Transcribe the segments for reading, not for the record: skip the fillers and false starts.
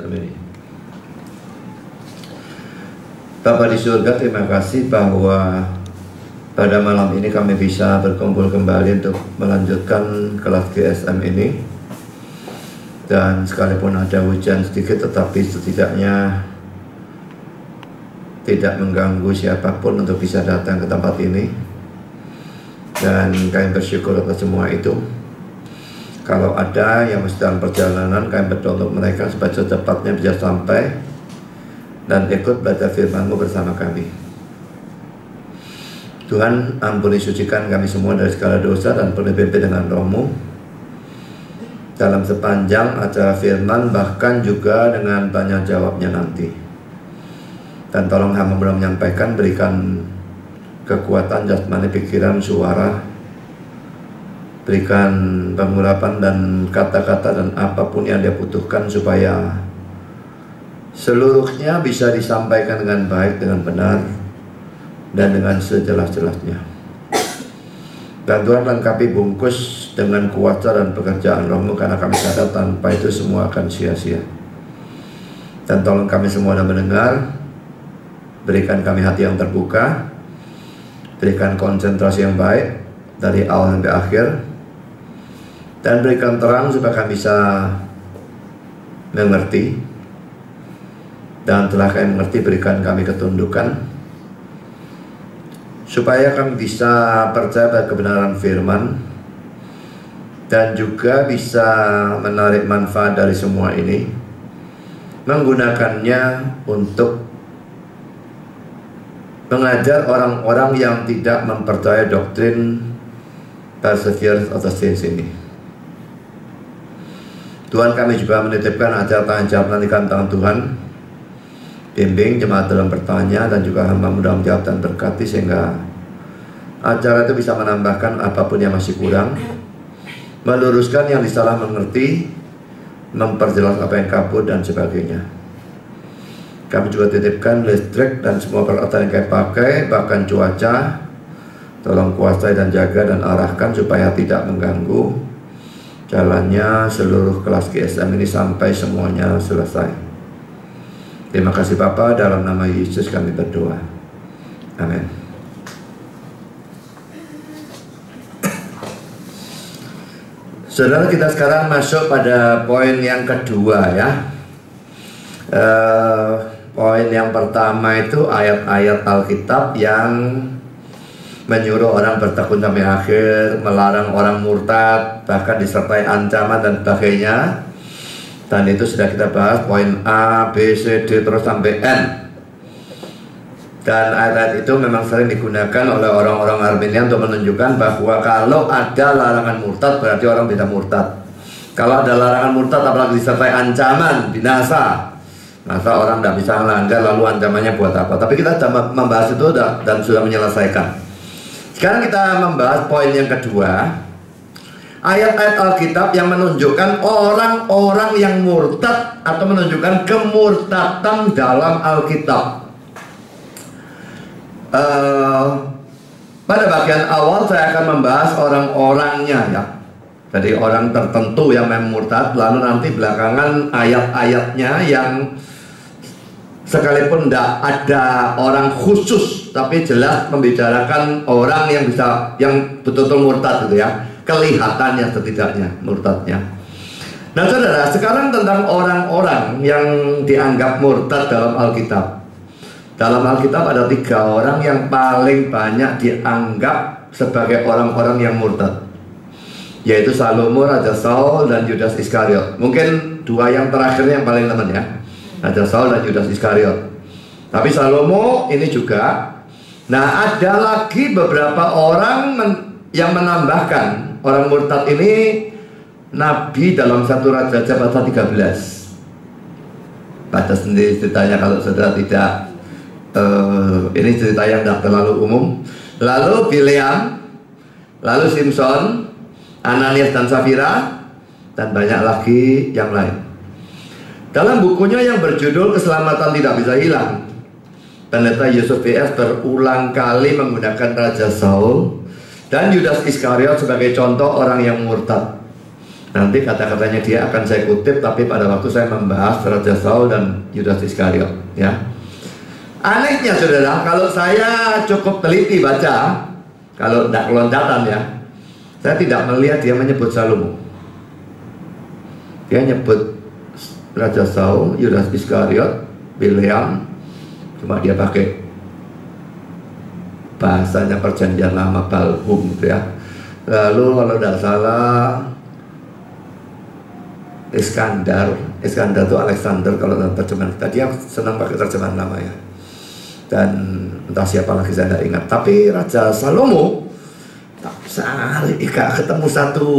GSM ini. Bapa di surga, terima kasih bahwa pada malam ini kami bisa berkumpul kembali untuk melanjutkan kelas GSM ini. Dan sekalipun ada hujan sedikit, tetapi setidaknya tidak mengganggu siapapun untuk bisa datang ke tempat ini. Dan kami bersyukur atas semua itu. Kalau ada yang sedang perjalanan, kami berdoa untuk mereka supaya secepatnya bisa sampai dan ikut belajar firman-Mu bersama kami. Tuhan, ampuni sucikan kami semua dari segala dosa dan penuhi pimpin dengan Roh-Mu dalam sepanjang acara firman, bahkan juga dengan tanya jawabnya nanti. Dan tolong hamba belum menyampaikan, berikan kekuatan jasmani, pikiran, suara, berikan pengurapan dan kata-kata dan apapun yang dia butuhkan supaya seluruhnya bisa disampaikan dengan baik, dengan benar, dan dengan sejelas-jelasnya. Dan Tuhan lengkapi bungkus dengan kuasa dan pekerjaan Roh-Mu, karena kami sadar tanpa itu semua akan sia-sia. Dan tolong kami semua yang mendengar, berikan kami hati yang terbuka, berikan konsentrasi yang baik dari awal sampai akhir, dan berikan terang supaya kami bisa mengerti. Dan setelah kami mengerti, berikan kami ketundukan supaya kami bisa percaya pada kebenaran firman dan juga bisa menarik manfaat dari semua ini, menggunakannya untuk mengajar orang-orang yang tidak mempercayai doktrin perseverance of the saints ini. Tuhan, kami juga menitipkan acara tanya jawab nanti tangan Tuhan. Bimbing jemaat dalam bertanya dan juga hamba mudah menjawab dan berkati, sehingga acara itu bisa menambahkan apapun yang masih kurang, meluruskan yang disalah mengerti, memperjelas apa yang kabur dan sebagainya. Kami juga titipkan listrik dan semua peralatan yang kami pakai, bahkan cuaca. Tolong kuasai dan jaga dan arahkan supaya tidak mengganggu jalannya seluruh kelas GSM ini sampai semuanya selesai. Terima kasih Bapa, dalam nama Yesus kami berdoa. Amin. Saudara, kita sekarang masuk pada poin yang kedua ya. Poin yang pertama itu ayat-ayat Alkitab yang menyuruh orang bertekun sampai akhir, melarang orang murtad, bahkan disertai ancaman dan sebagainya. Dan itu sudah kita bahas poin A, B, C, D terus sampai N. Dan ayat-ayat itu memang sering digunakan oleh orang-orang Armenia untuk menunjukkan bahwa kalau ada larangan murtad berarti orang tidak murtad. Kalau ada larangan murtad apalagi disertai ancaman binasa, maka orang tidak bisa melanggar, lalu ancamannya buat apa? Tapi kita sudah membahas itu dan sudah menyelesaikan. Sekarang kita membahas poin yang kedua, ayat-ayat Alkitab yang menunjukkan orang-orang yang murtad atau menunjukkan kemurtadan dalam Alkitab. Pada bagian awal saya akan membahas orang-orangnya ya. Jadi orang tertentu yang memang murtad, lalu nanti belakangan ayat-ayatnya yang sekalipun tidak ada orang khusus, tapi jelas membicarakan orang yang bisa, yang betul-betul murtad gitu ya, kelihatannya setidaknya murtadnya. Nah saudara, sekarang tentang orang-orang yang dianggap murtad dalam Alkitab. Dalam Alkitab ada 3 orang yang paling banyak dianggap sebagai orang-orang yang murtad, yaitu Salomo, Raja Saul, dan Yudas Iskariot. Mungkin 2 yang terakhir yang paling teman ya, Raja Saul dan Yudas Iskariot. Tapi Salomo ini juga. Nah, ada lagi beberapa orang yang menambahkan orang murtad ini Nabi dalam 1 Raja pasal 13. Baca sendiri ceritanya kalau saudara tidak. Ini cerita yang tidak terlalu umum. Lalu Bileam, lalu Simson, Ananias dan Safira, dan banyak lagi yang lain. Dalam bukunya yang berjudul Keselamatan Tidak Bisa Hilang, Pendeta Yusuf V.S. berulang kali menggunakan Raja Saul dan Yudas Iskariot sebagai contoh orang yang murtad. Nanti kata-katanya dia akan saya kutip, tapi pada waktu saya membahas Raja Saul dan Yudas Iskariot, ya. Anehnya saudara, kalau saya cukup teliti baca, kalau tidak kelontatan ya, saya tidak melihat dia menyebut Salomo. Dia nyebut Raja Saul, Yudas Iskariot, Bileam, cuma dia pakai bahasanya perjanjian lama, Balhum gitu ya. Lalu kalau tidak salah Iskandar itu Alexander kalau dalam terjemahan kita. Dia senang pakai terjemahan lama ya. Dan entah siapa lagi saya tidak ingat. Tapi Raja Salomo sehari gak ketemu satu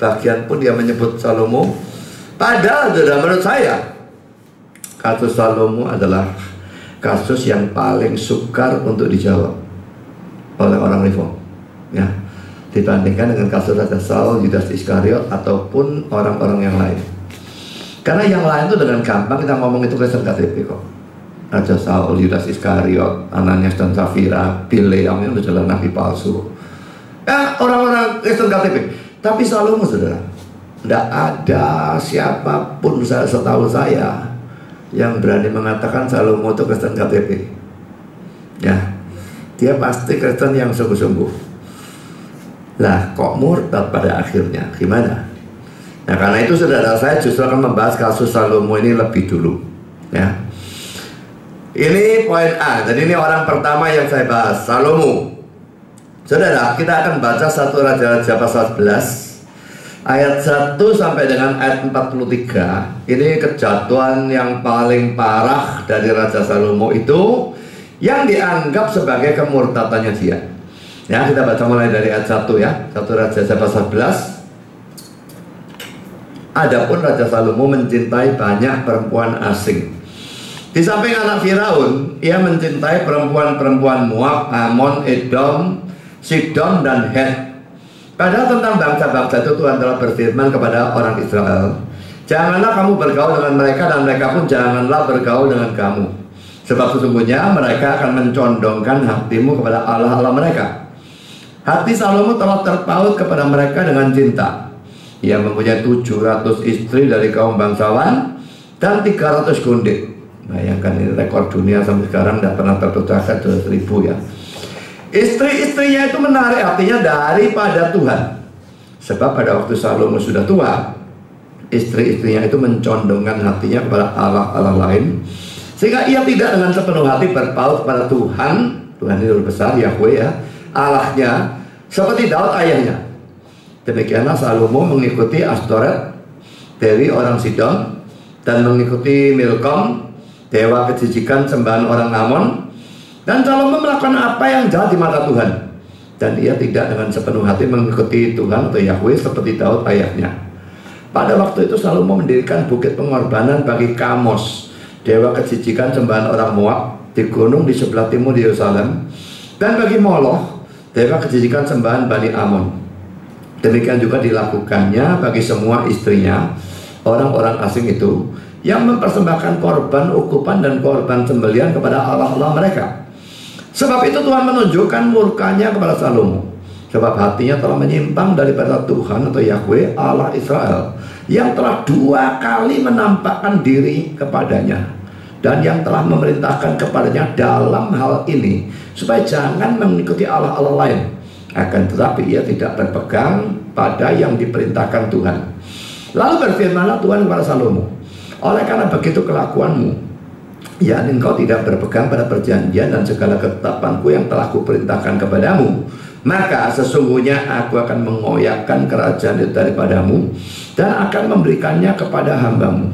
bagian pun dia menyebut Salomo. Padahal menurut saya kasus Salomo adalah kasus yang paling sukar untuk dijawab oleh orang reform, ya, dibandingkan dengan kasus Raja Saul, Yudas Iskariot ataupun orang-orang yang lain. Karena yang lain itu dengan gampang kita ngomong itu Kristen KTP kok. Raja Saul, Yudas Iskariot, Ananias dan Safira, Bileam itu adalah nabi palsu. Ya, orang-orang Kristen KTP. Tapi Salomo saudara, tidak ada siapapun setahu saya yang berani mengatakan Salomo itu Kristen KTP. Ya, dia pasti Kristen yang sungguh-sungguh. Lah, kok murtad pada akhirnya? Gimana? Nah, karena itu saudara, saya justru akan membahas kasus Salomo ini lebih dulu, ya. Ini poin A. Jadi ini orang pertama yang saya bahas, Salomo. Saudara, kita akan baca 1 Raja-Raja pasal 11 ayat 1 sampai dengan ayat 43. Ini kejatuhan yang paling parah dari Raja Salomo itu, yang dianggap sebagai kemurtadannya dia. Ya, kita baca mulai dari ayat 1 ya. 1 Raja-Raja pasal 11. Adapun Raja Salomo mencintai banyak perempuan asing. Di samping anak Firaun, ia mencintai perempuan-perempuan Moab, Amon, Edom, Sidon, dan Het. Padahal tentang bangsa-bangsa itu Tuhan telah berfirman kepada orang Israel, janganlah kamu bergaul dengan mereka, dan mereka pun janganlah bergaul dengan kamu. Sebab sesungguhnya mereka akan mencondongkan hatimu kepada Allah-Allah mereka. Hati Salomo telah terpaut kepada mereka dengan cinta. Ia mempunyai 700 istri dari kaum bangsawan dan 300 gundik. Bayangkan ini rekor dunia sampai sekarang tidak pernah terpecahkan 1000 ya. Istri-istrinya itu menarik hatinya daripada Tuhan. Sebab pada waktu Salomo sudah tua, istri-istrinya itu mencondongkan hatinya kepada Allah-Allah lain, sehingga ia tidak dengan sepenuh hati berpaut kepada Tuhan. Tuhan itu besar, Yahweh ya, Allahnya, seperti Daud ayahnya. Demikianlah Salomo mengikuti Astoret, dewi orang Sidon, dan mengikuti Milkom, dewa kejijikan sembahan orang Amon. Dan Salomo melakukan apa yang jahat di mata Tuhan, dan ia tidak dengan sepenuh hati mengikuti Tuhan atau Yahweh seperti Daud ayahnya. Pada waktu itu Salomo mendirikan bukit pengorbanan bagi Kamos, dewa kejijikan sembahan orang Moab, di gunung di sebelah timur Yerusalem, dan bagi Moloch, dewa kejijikan sembahan Bani Amon. Demikian juga dilakukannya bagi semua istrinya, orang-orang asing itu, yang mempersembahkan korban ukupan dan korban sembelihan kepada Allah-Allah mereka. Sebab itu Tuhan menunjukkan murkanya kepada Salomo, sebab hatinya telah menyimpang daripada Tuhan atau Yahweh Allah Israel, yang telah 2 kali menampakkan diri kepadanya, dan yang telah memerintahkan kepadanya dalam hal ini, supaya jangan mengikuti Allah-Allah lain. Akan tetapi ia tidak berpegang pada yang diperintahkan Tuhan. Lalu berfirmanlah Tuhan kepada Salomo, oleh karena begitu kelakuanmu, yakni engkau tidak berpegang pada perjanjian dan segala ketetapanku yang telah kuperintahkan kepadamu, maka sesungguhnya aku akan mengoyakkan kerajaan itu daripadamu, dan akan memberikannya kepada hambamu.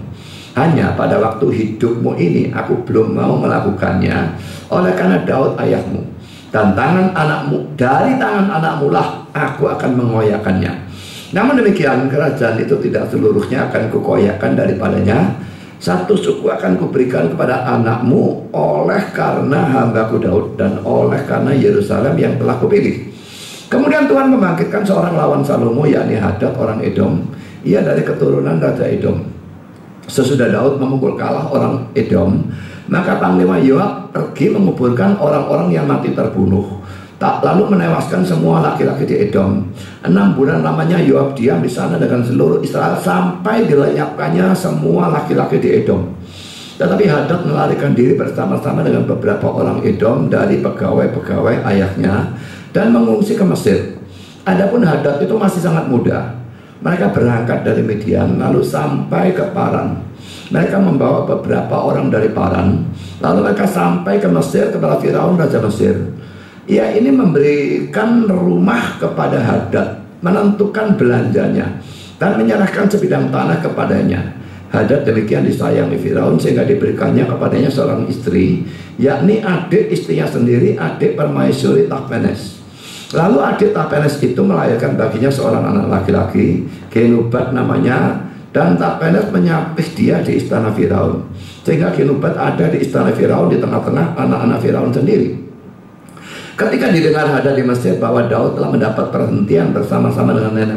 Hanya pada waktu hidupmu ini aku belum mau melakukannya, oleh karena Daud ayahmu dan dari tangan anakmu lah aku akan mengoyakkannya. Namun demikian, kerajaan itu tidak seluruhnya akan kukoyakkan daripadanya. 1 suku akan kuberikan kepada anakmu oleh karena hambaku Daud, dan oleh karena Yerusalem yang telah kupilih. Kemudian Tuhan membangkitkan seorang lawan Salomo, yakni Hadad orang Edom. Ia dari keturunan Raja Edom. Sesudah Daud memukul kalah orang Edom, maka Panglima Yoab pergi menguburkan orang-orang yang mati terbunuh. lalu menewaskan semua laki-laki di Edom. 6 bulan lamanya Yoab diam di sana dengan seluruh Israel sampai dilenyapkannya semua laki-laki di Edom. Tetapi Hadad melarikan diri bersama-sama dengan beberapa orang Edom dari pegawai-pegawai ayahnya dan mengungsi ke Mesir. Adapun Hadad itu masih sangat muda. Mereka berangkat dari Midian lalu sampai ke Paran. Mereka membawa beberapa orang dari Paran. Lalu mereka sampai ke Mesir kepada Firaun raja Mesir. Ia ini memberikan rumah kepada Hadad, menentukan belanjanya, dan menyerahkan sebidang tanah kepadanya. Hadad demikian disayangi Firaun sehingga diberikannya kepadanya seorang istri, yakni adik istrinya sendiri, adik permaisuri Tahpenes. Lalu adik Tahpenes itu melahirkan baginya seorang anak laki-laki, Genubat namanya, dan Tahpenes menyapih dia di istana Firaun, sehingga Genubat ada di istana Firaun di tengah-tengah anak-anak Firaun sendiri. Ketika didengar Hadad di Mesir bahwa Daud telah mendapat perhentian bersama-sama dengan nenek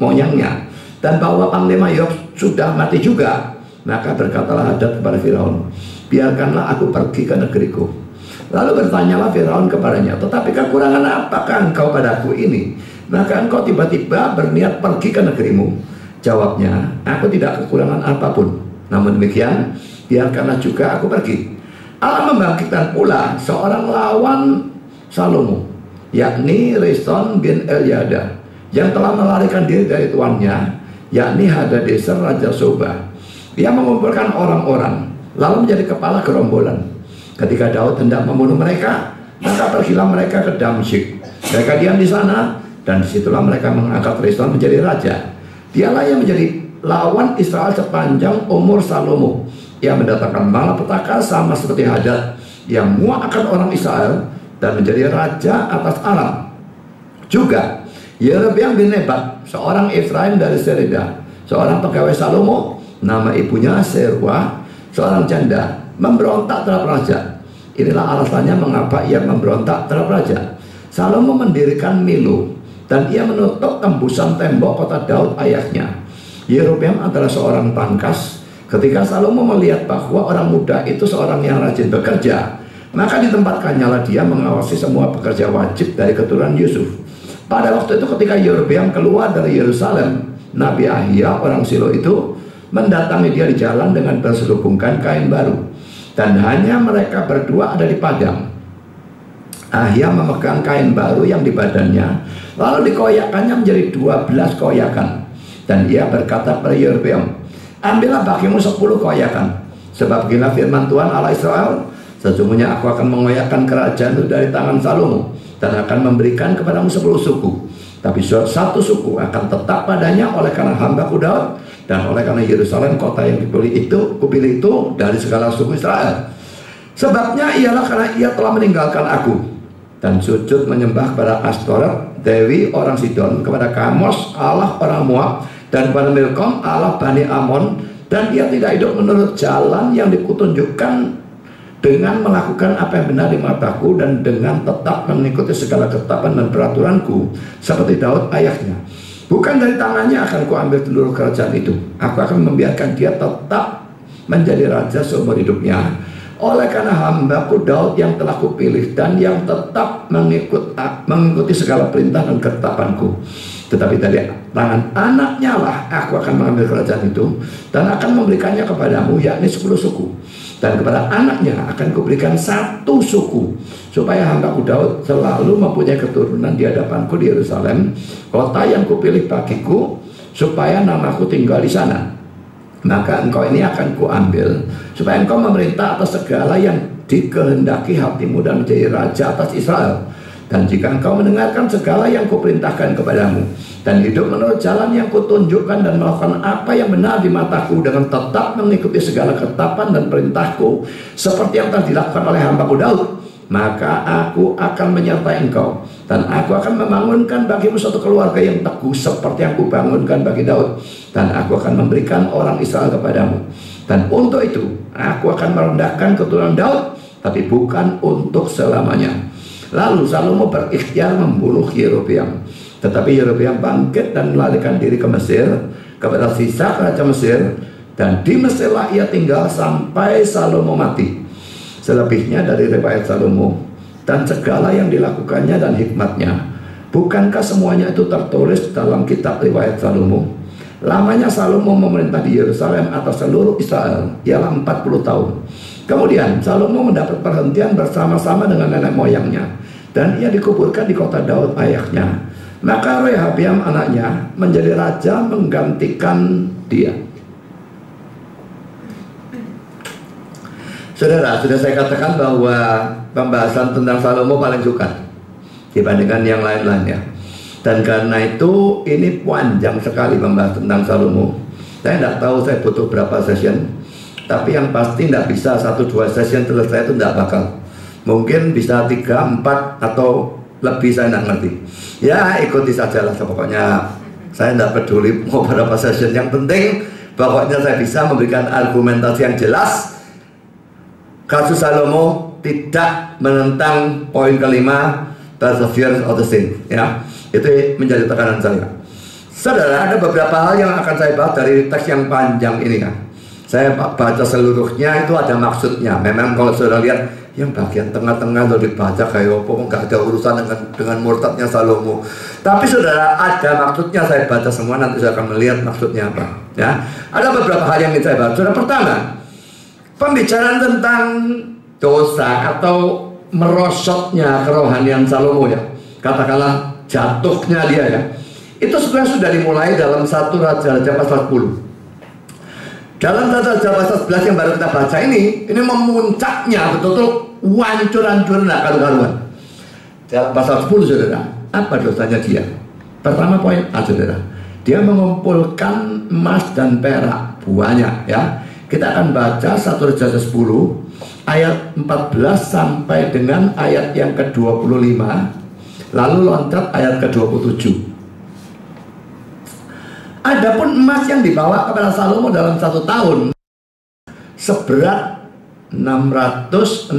moyangnya, dan bahwa panglima Yoab sudah mati juga, maka berkatalah Hadad kepada Firaun, biarkanlah aku pergi ke negeriku. Lalu bertanyalah Firaun kepadanya, tetapi kekurangan apakah engkau padaku ini, maka engkau tiba-tiba berniat pergi ke negerimu? Jawabnya, aku tidak kekurangan apapun, namun demikian biarkanlah juga aku pergi. Allah membangkitkan pula seorang lawan Salomo, yakni Rezon bin Eliada, yang telah melarikan diri dari tuannya, yakni Hadadezer raja Soba. Dia mengumpulkan orang-orang lalu menjadi kepala gerombolan. Ketika Daud hendak membunuh mereka, maka pergilah mereka ke Damsyik. Mereka diam di sana, dan disitulah mereka mengangkat Rezon menjadi raja. Dialah yang menjadi lawan Israel sepanjang umur Salomo. Ia mendatangkan malapetaka sama seperti Hadad yang muak akan orang Israel dan menjadi raja atas Aram. Juga Yerobeam bin Nebat, seorang Efraim dari Sereda, seorang pegawai Salomo, nama ibunya Serua, seorang janda, memberontak terhadap raja. Inilah alasannya mengapa ia memberontak terhadap raja. Salomo mendirikan Milo, dan ia menutup tembusan tembok kota Daud ayahnya. Yerobeam adalah seorang pangkas. Ketika Salomo melihat bahwa orang muda itu seorang yang rajin bekerja, maka ditempatkannya dia mengawasi semua pekerja wajib dari keturunan Yusuf. Pada waktu itu ketika Yerobeam keluar dari Yerusalem, Nabi Ahia orang Silo itu mendatangi dia di jalan dengan berselubungkan kain baru, dan hanya mereka berdua ada di padang. Ahia memegang kain baru yang di badannya, lalu dikoyakannya menjadi 12 koyakan. Dan ia berkata pada Yerobeam, ambillah bagimu 10 koyakan, sebab beginilah firman Tuhan Allah Israel, sesungguhnya aku akan mengoyakkan kerajaan itu dari tangan Salomo, dan akan memberikan kepadamu 10 suku. Tapi satu suku akan tetap padanya oleh karena hambaku Daud, dan oleh karena Yerusalem kota yang kupilih itu dari segala suku Israel. Sebabnya ialah karena ia telah meninggalkan aku, dan sujud menyembah kepada Astoret, Dewi orang Sidon, kepada Kamos, Allah orang Moab, dan kepada Milkom, Allah Bani Amon. Dan ia tidak hidup menurut jalan yang dikutunjukkan dengan melakukan apa yang benar di mataku, dan dengan tetap mengikuti segala ketetapan dan peraturanku seperti Daud ayahnya. Bukan dari tangannya akan kuambil seluruh kerajaan itu. Aku akan membiarkan dia tetap menjadi raja seumur hidupnya, oleh karena hambaku Daud yang telah kupilih, dan yang tetap mengikuti segala perintah dan ketetapanku. Tetapi dari tangan anaknya lah aku akan mengambil kerajaan itu, dan akan memberikannya kepadamu, yakni 10 suku. Dan kepada anaknya akan kuberikan 1 suku, supaya hambaku Daud selalu mempunyai keturunan di hadapanku di Yerusalem, kota yang kupilih bagiku, supaya namaku tinggal di sana. Maka engkau ini akan kuambil, supaya engkau memerintah atas segala yang dikehendaki hatimu, dan menjadi raja atas Israel. Dan jika engkau mendengarkan segala yang kuperintahkan kepadamu, dan hidup menurut jalan yang kutunjukkan, dan melakukan apa yang benar di mataku, dengan tetap mengikuti segala ketetapan dan perintahku, seperti yang telah dilakukan oleh hambaku Daud, maka aku akan menyertai engkau, dan aku akan membangunkan bagimu suatu keluarga yang teguh seperti yang kubangunkan bagi Daud, dan aku akan memberikan orang Israel kepadamu. Dan untuk itu aku akan merendahkan keturunan Daud, tapi bukan untuk selamanya. Lalu Salomo berikhtiar membunuh Yerobeam, tetapi Yerobeam bangkit dan melarikan diri ke Mesir, kepada sisa raja Mesir, dan di Mesirlah ia tinggal sampai Salomo mati. Selebihnya dari riwayat Salomo dan segala yang dilakukannya dan hikmatnya. Bukankah semuanya itu tertulis dalam kitab riwayat Salomo? Lamanya Salomo memerintah di Yerusalem atas seluruh Israel ialah 40 tahun. Kemudian Salomo mendapat perhentian bersama-sama dengan nenek moyangnya, dan ia dikuburkan di kota Daud ayahnya. Maka Rehabiam anaknya menjadi raja menggantikan dia. Saudara, sudah saya katakan bahwa pembahasan tentang Salomo paling suka dibandingkan yang lain-lainnya. Dan karena itu ini panjang sekali membahas tentang Salomo. Saya tidak tahu saya butuh berapa session, tapi yang pasti tidak bisa 1-2 session selesai, itu tidak bakal. Mungkin bisa 3, 4 atau lebih, saya tidak ngerti. Ya ikuti saja lah, pokoknya saya tidak peduli mau berapa session. Yang penting pokoknya saya bisa memberikan argumentasi yang jelas. Kasus Salomo tidak menentang poin kelima, perseverance of the saint, ya. Itu menjadi tekanan saya. Saudara, ada beberapa hal yang akan saya bahas dari teks yang panjang ini kan. Saya baca seluruhnya, itu ada maksudnya. Memang kalau saudara lihat yang bagian tengah-tengah kalau dibaca kayak apa, nggak ada urusan dengan murtadnya Salomo. Tapi saudara, ada maksudnya. Saya baca semua, nanti saya akan melihat maksudnya apa. Ya, ada beberapa hal yang ingin saya bahas. Saudara, pertama, pembicaraan tentang dosa atau merosotnya kerohanian Salomo, ya, katakanlah jatuhnya dia, ya, itu sebenarnya sudah dimulai dalam 1 Raja-Raja pasal 10. Dalam Raja-Raja pasal 11 yang baru kita baca ini memuncaknya betul-betul hancur-hancuran karu-karuan. Dalam pasal 10, saudara, apa dosanya dia? Pertama poin, saudara, dia mengumpulkan emas dan perak banyak, ya. Kita akan baca 1 Raja 10 ayat 14 sampai dengan ayat yang ke-25, lalu loncat ayat ke-27. Adapun emas yang dibawa kepada Salomo dalam 1 tahun seberat 666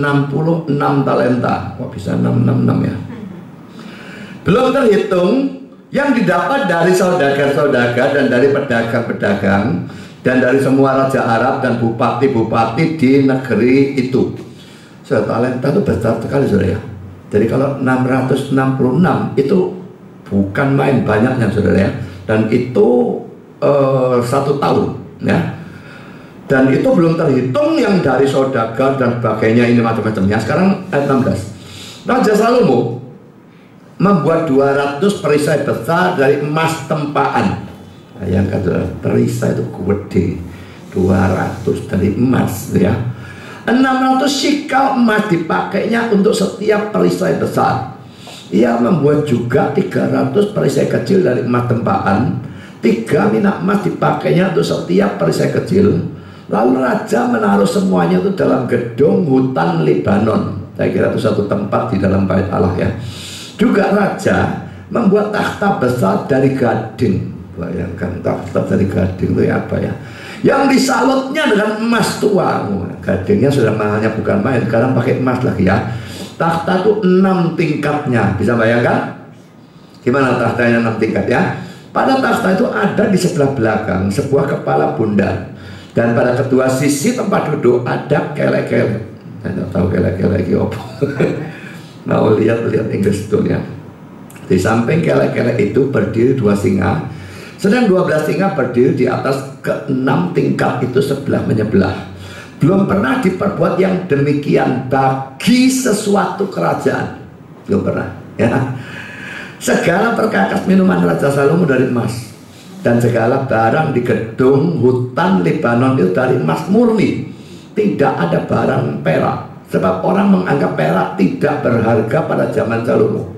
talenta. Kok bisa 666 ya? Belum terhitung yang didapat dari saudagar-saudagar dan dari pedagang-pedagang dan dari semua raja Arab dan bupati-bupati di negeri itu. Talenta itu besar sekali, saudara, ya. Jadi kalau 666 itu bukan main banyaknya, saudara, ya. Dan itu 1 tahun, ya. Dan itu belum terhitung yang dari saudagar dan sebagainya, ini macam-macamnya. Sekarang ayat 16. Raja Salomo membuat 200 perisai besar dari emas tempaan. Bayangkan, saudara, perisai itu gede, 200 dari emas, ya. 600 sikal emas dipakainya untuk setiap perisai besar. Ia membuat juga 300 perisai kecil dari emas tempaan. 3 minak emas dipakainya untuk setiap perisai kecil. Lalu raja menaruh semuanya itu dalam gedung hutan Libanon. Saya kira itu satu tempat di dalam bait Allah, ya. Juga raja membuat takhta besar dari gading. Bayangkan, takhta dari gading itu apa, ya? Yang disalutnya dengan emas tua. Gadingnya sudah mahalnya bukan main, sekarang pakai emas lagi, ya. Takhta itu 6 tingkatnya. Bisa bayangkan? Gimana tahtanya 6 tingkat, ya? Pada takhta itu ada di sebelah belakang sebuah kepala bundar. Dan pada kedua sisi tempat duduk ada kelek-kelek. Saya tidak tahu kelek-kelek itu apa. Mau lihat Inggris itu, ya. Di samping kelek-kelek itu berdiri 2 singa. Sedang 12 singa berdiri di atas ke-6 tingkat itu sebelah menyebelah. Belum pernah diperbuat yang demikian bagi sesuatu kerajaan. Belum pernah, ya. Segala perkakas minuman Raja Salomo dari emas, dan segala barang di gedung hutan Libanon itu dari emas murni. Tidak ada barang perak, sebab orang menganggap perak tidak berharga pada zaman Salomo.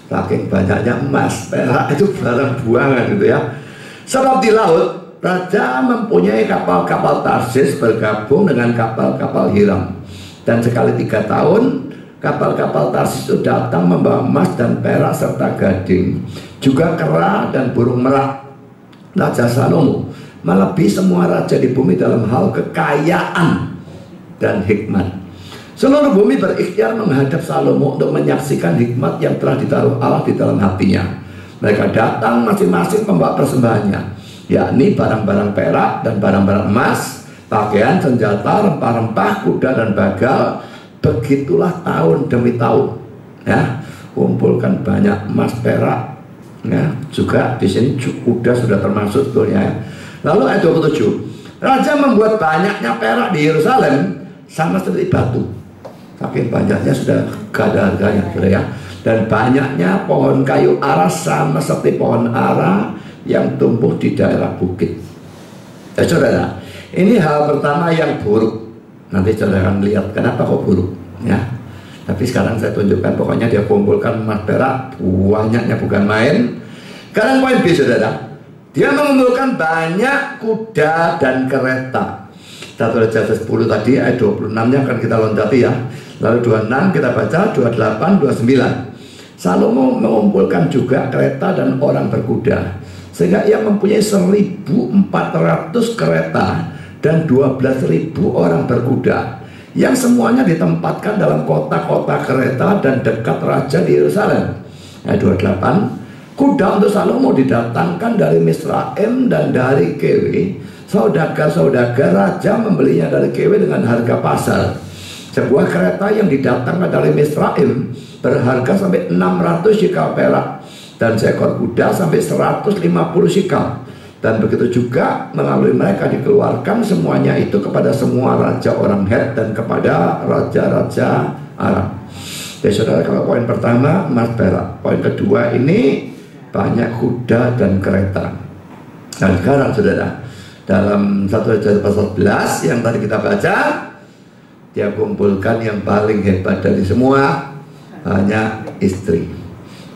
Saking banyaknya emas, perak itu barang buangan, gitu, ya. Sebab di laut raja mempunyai kapal-kapal Tarsis bergabung dengan kapal-kapal Hiram. Dan sekali 3 tahun kapal-kapal Tarsis itu datang membawa emas dan perak serta gading, juga kera dan burung merak. Raja Salomo melebihi semua raja di bumi dalam hal kekayaan dan hikmat. Seluruh bumi berikhtiar menghadap Salomo untuk menyaksikan hikmat yang telah ditaruh Allah di dalam hatinya. Mereka datang masing-masing membawa persembahannya, yakni barang-barang perak dan barang-barang emas, pakaian, senjata, rempah-rempah, kuda dan bagal. Begitulah tahun demi tahun. ya, kumpulkan banyak emas perak, ya, juga di sini sudah termasuk sebetulnya. Ya. Lalu ayat 27, raja membuat banyaknya perak di Yerusalem sama seperti batu, saking banyaknya sudah gak ada harganya, sudah ya. Dan banyaknya pohon kayu ara sama seperti pohon ara yang tumbuh di daerah bukit. Saudara, ini hal pertama yang buruk. Nanti saudara akan lihat kenapa kok buruk, ya. Tapi sekarang saya tunjukkan, pokoknya dia kumpulkan emas perak banyaknya, bukan main. Sekarang poin B, saudara, dia mengumpulkan banyak kuda dan kereta. 1 Raja 10 tadi ayat 26-nya akan kita loncati ya. Lalu 26 kita baca, 28, 29. Salomo mengumpulkan juga kereta dan orang berkuda, sehingga ia mempunyai 1.400 kereta dan 12.000 orang berkuda, yang semuanya ditempatkan dalam kota-kota kereta dan dekat raja di Yerusalem. Ayat 28, kuda untuk Salomo didatangkan dari Misraim dan dari Kewe. Saudagar-saudagar raja membelinya dari Kewe dengan harga pasar. Sebuah kereta yang didatangkan dari Misraim berharga sampai 600 shikal perak, dan seekor kuda sampai 150 shikal. Dan begitu juga melalui mereka dikeluarkan semuanya itu kepada semua raja orang Het dan kepada raja-raja Aram. Jadi saudara, kalau poin pertama emas perak, poin kedua ini banyak kuda dan kereta. Dan sekarang saudara, dalam 1 Raja pasal 11 yang tadi kita baca, dia kumpulkan yang paling hebat dari semua, banyak istri,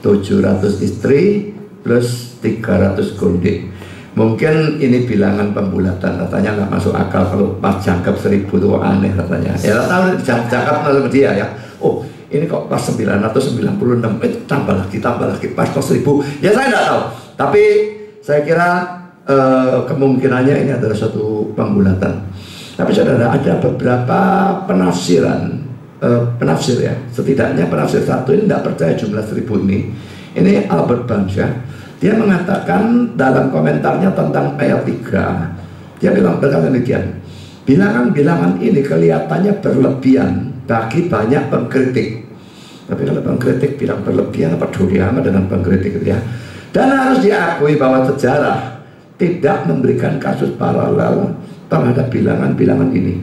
700 istri plus 300 gondek. Mungkin ini bilangan pembulatan, katanya nggak masuk akal kalau pas jangkep 1000 itu aneh katanya. Ya tahu jangkep sama dia ya. Oh ini kok pas 996, itu tambah lagi pas 1000. Ya saya nggak tahu, tapi saya kira kemungkinannya ini adalah suatu pembulatan. Tapi saudara, ada beberapa penafsiran, penafsir ya. Setidaknya penafsir satu ini tidak percaya jumlah 1000 ini. Ini Albert Barnes ya. Dia mengatakan dalam komentarnya tentang ayat 3, dia berkata demikian, bilangan-bilangan ini kelihatannya berlebihan bagi banyak pengkritik. Tapi kalau pengkritik bilang berlebihan, apa peduli amat dengan pengkritik itu ya. Dan harus diakui bahwa sejarah tidak memberikan kasus paralel terhadap bilangan-bilangan ini.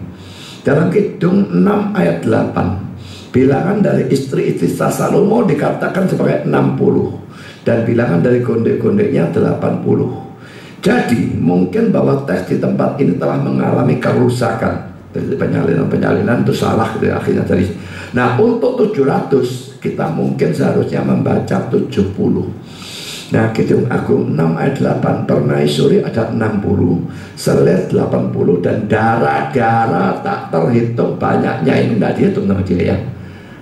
Dalam Kidung 6 ayat 8, bilangan dari istri-istri Salomo dikatakan sebagai 60, dan bilangan dari gondek-gondeknya 80. Jadi mungkin bahwa teks di tempat ini telah mengalami kerusakan. Jadi penyalinan itu salah gitu, akhirnya dari. Nah untuk 700 kita mungkin seharusnya membaca 70. Nah Kidung Agung 6 ayat 8, permaisuri ada 60, selir 80, dan darah-darah tak terhitung banyaknya. Ini tidak dihitung sama dia ya.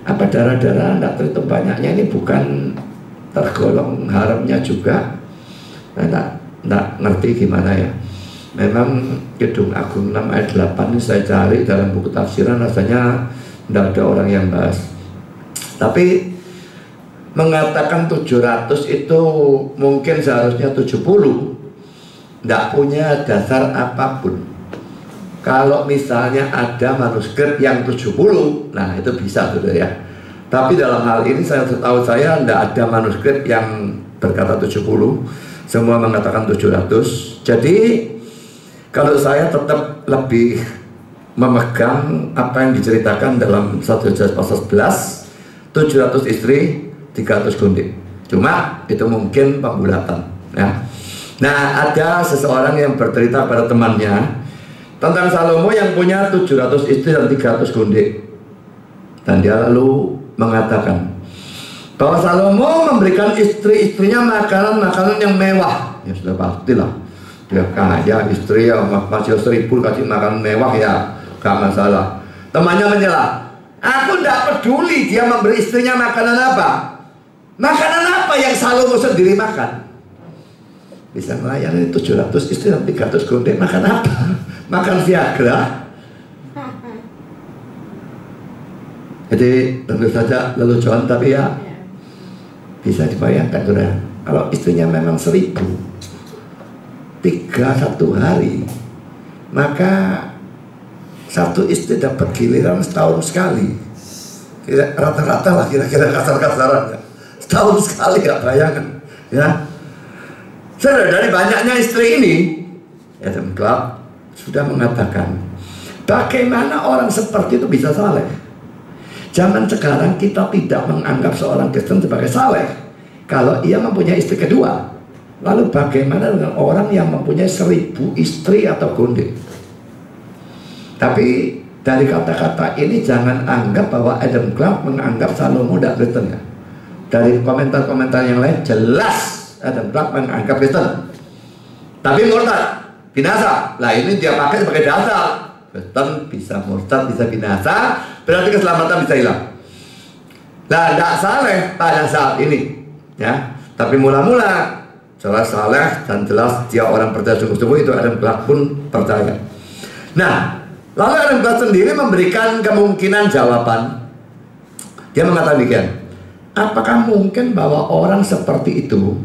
Apa darah-darah tidak terhitung banyaknya ini bukan tergolong haramnya juga? Saya tidak ngerti gimana ya. Memang Kidung Agung 6 ayat 8 ini saya cari dalam buku tafsiran, rasanya tidak ada orang yang bahas. Tapi mengatakan 700 itu mungkin seharusnya 70, tidak punya dasar apapun. Kalau misalnya ada manuskrip yang 70, nah itu bisa sudah ya. Tapi dalam hal ini setahu saya tidak ada manuskrip yang berkata 70, semua mengatakan 700. Jadi kalau saya tetap lebih memegang apa yang diceritakan dalam 1 Raja pasal 11, 700 istri, 300 gondek. Cuma itu mungkin pembulatan ya. Nah ada seseorang yang bercerita pada temannya tentang Salomo yang punya 700 istri dan 300 gondek. Dan dia lalu mengatakan bahwa Salomo memberikan istri-istrinya makanan-makanan yang mewah. Ya sudah pastilah, dia kaya, istri ya masih 1000 kasih makan mewah ya gak masalah. Temannya menyela, aku tidak peduli dia memberi istrinya makanan apa. Makanan apa yang Salomo sendiri makan? Bisa melayani 700 istri dan 300 gondek, makan apa? Makan Viagra? Jadi tentu saja lelucon, tapi ya bisa dibayangkan saudara, kalau istrinya memang 1000, 3 satu hari, maka satu istri dapat giliran setahun sekali. rata-rata lah kira-kira kasar-kasarannya. Setahun sekali, gak bayangan ya. Saudara, dari banyaknya istri ini, Adam Clarke sudah mengatakan bagaimana orang seperti itu bisa saleh. Zaman sekarang kita tidak menganggap seorang Kristen sebagai saleh kalau ia mempunyai istri kedua. Lalu bagaimana dengan orang yang mempunyai 1000 istri atau gonde? Tapi dari kata-kata ini jangan anggap bahwa Adam Clarke menganggap Salomo tidak Kristen ya. Dari komentar-komentar yang lain jelas Adam Clarke menganggap Kristen, tapi murtad, binasa. Lah ini dia pakai sebagai dasar. Kristen bisa murtad, bisa binasa, berarti keselamatan bisa hilang. Nah, tidak saleh pada saat ini ya. Tapi mula-mula jelas saleh dan jelas dia orang percaya sungguh-sungguh, itu Adam Clarke pun percaya. Nah, lalu Adam Clarke sendiri memberikan kemungkinan jawaban. Dia mengatakan demikian, apakah mungkin bahwa orang seperti itu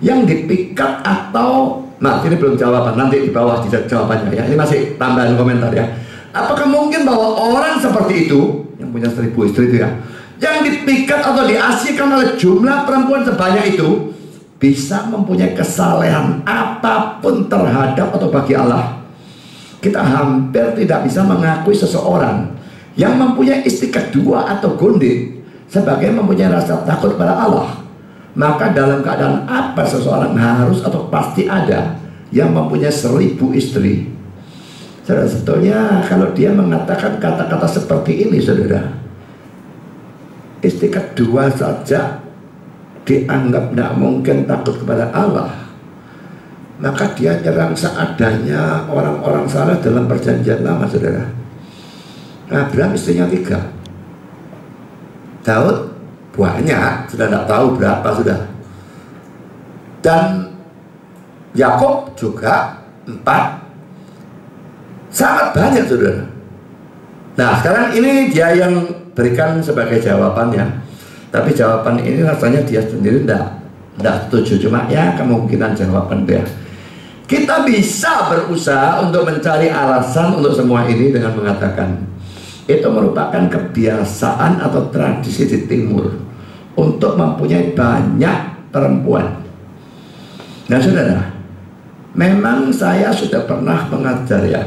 yang dipikat atau, nah ini belum jawaban, nanti di bawah di jawabannya ya, ini masih tambahan komentar ya. Apakah mungkin bahwa orang seperti itu yang punya 1000 istri itu ya, yang dipikat atau diasihkan oleh jumlah perempuan sebanyak itu bisa mempunyai kesalehan apapun terhadap atau bagi Allah? Kita hampir tidak bisa mengakui seseorang yang mempunyai istri kedua atau gonde sebagai mempunyai rasa takut pada Allah. Maka dalam keadaan apa seseorang harus atau pasti ada yang mempunyai 1000 istri? Saudara, sebetulnya kalau dia mengatakan kata-kata seperti ini, saudara, istri kedua saja dianggap tidak mungkin takut kepada Allah, maka dia nyerang seadanya orang-orang saleh dalam perjanjian lama, saudara. Abraham istrinya 3, Daud banyak, sudah tidak tahu berapa sudah, dan Yakub juga 4, sangat banyak, saudara. Nah, sekarang ini dia yang berikan sebagai jawabannya, tapi jawaban ini rasanya dia sendiri tidak setuju, cuma ya kemungkinan jawaban dia. Kita bisa berusaha untuk mencari alasan untuk semua ini dengan mengatakan itu merupakan kebiasaan atau tradisi di timur untuk mempunyai banyak perempuan. Nah, saudara, memang saya sudah pernah mengajar ya,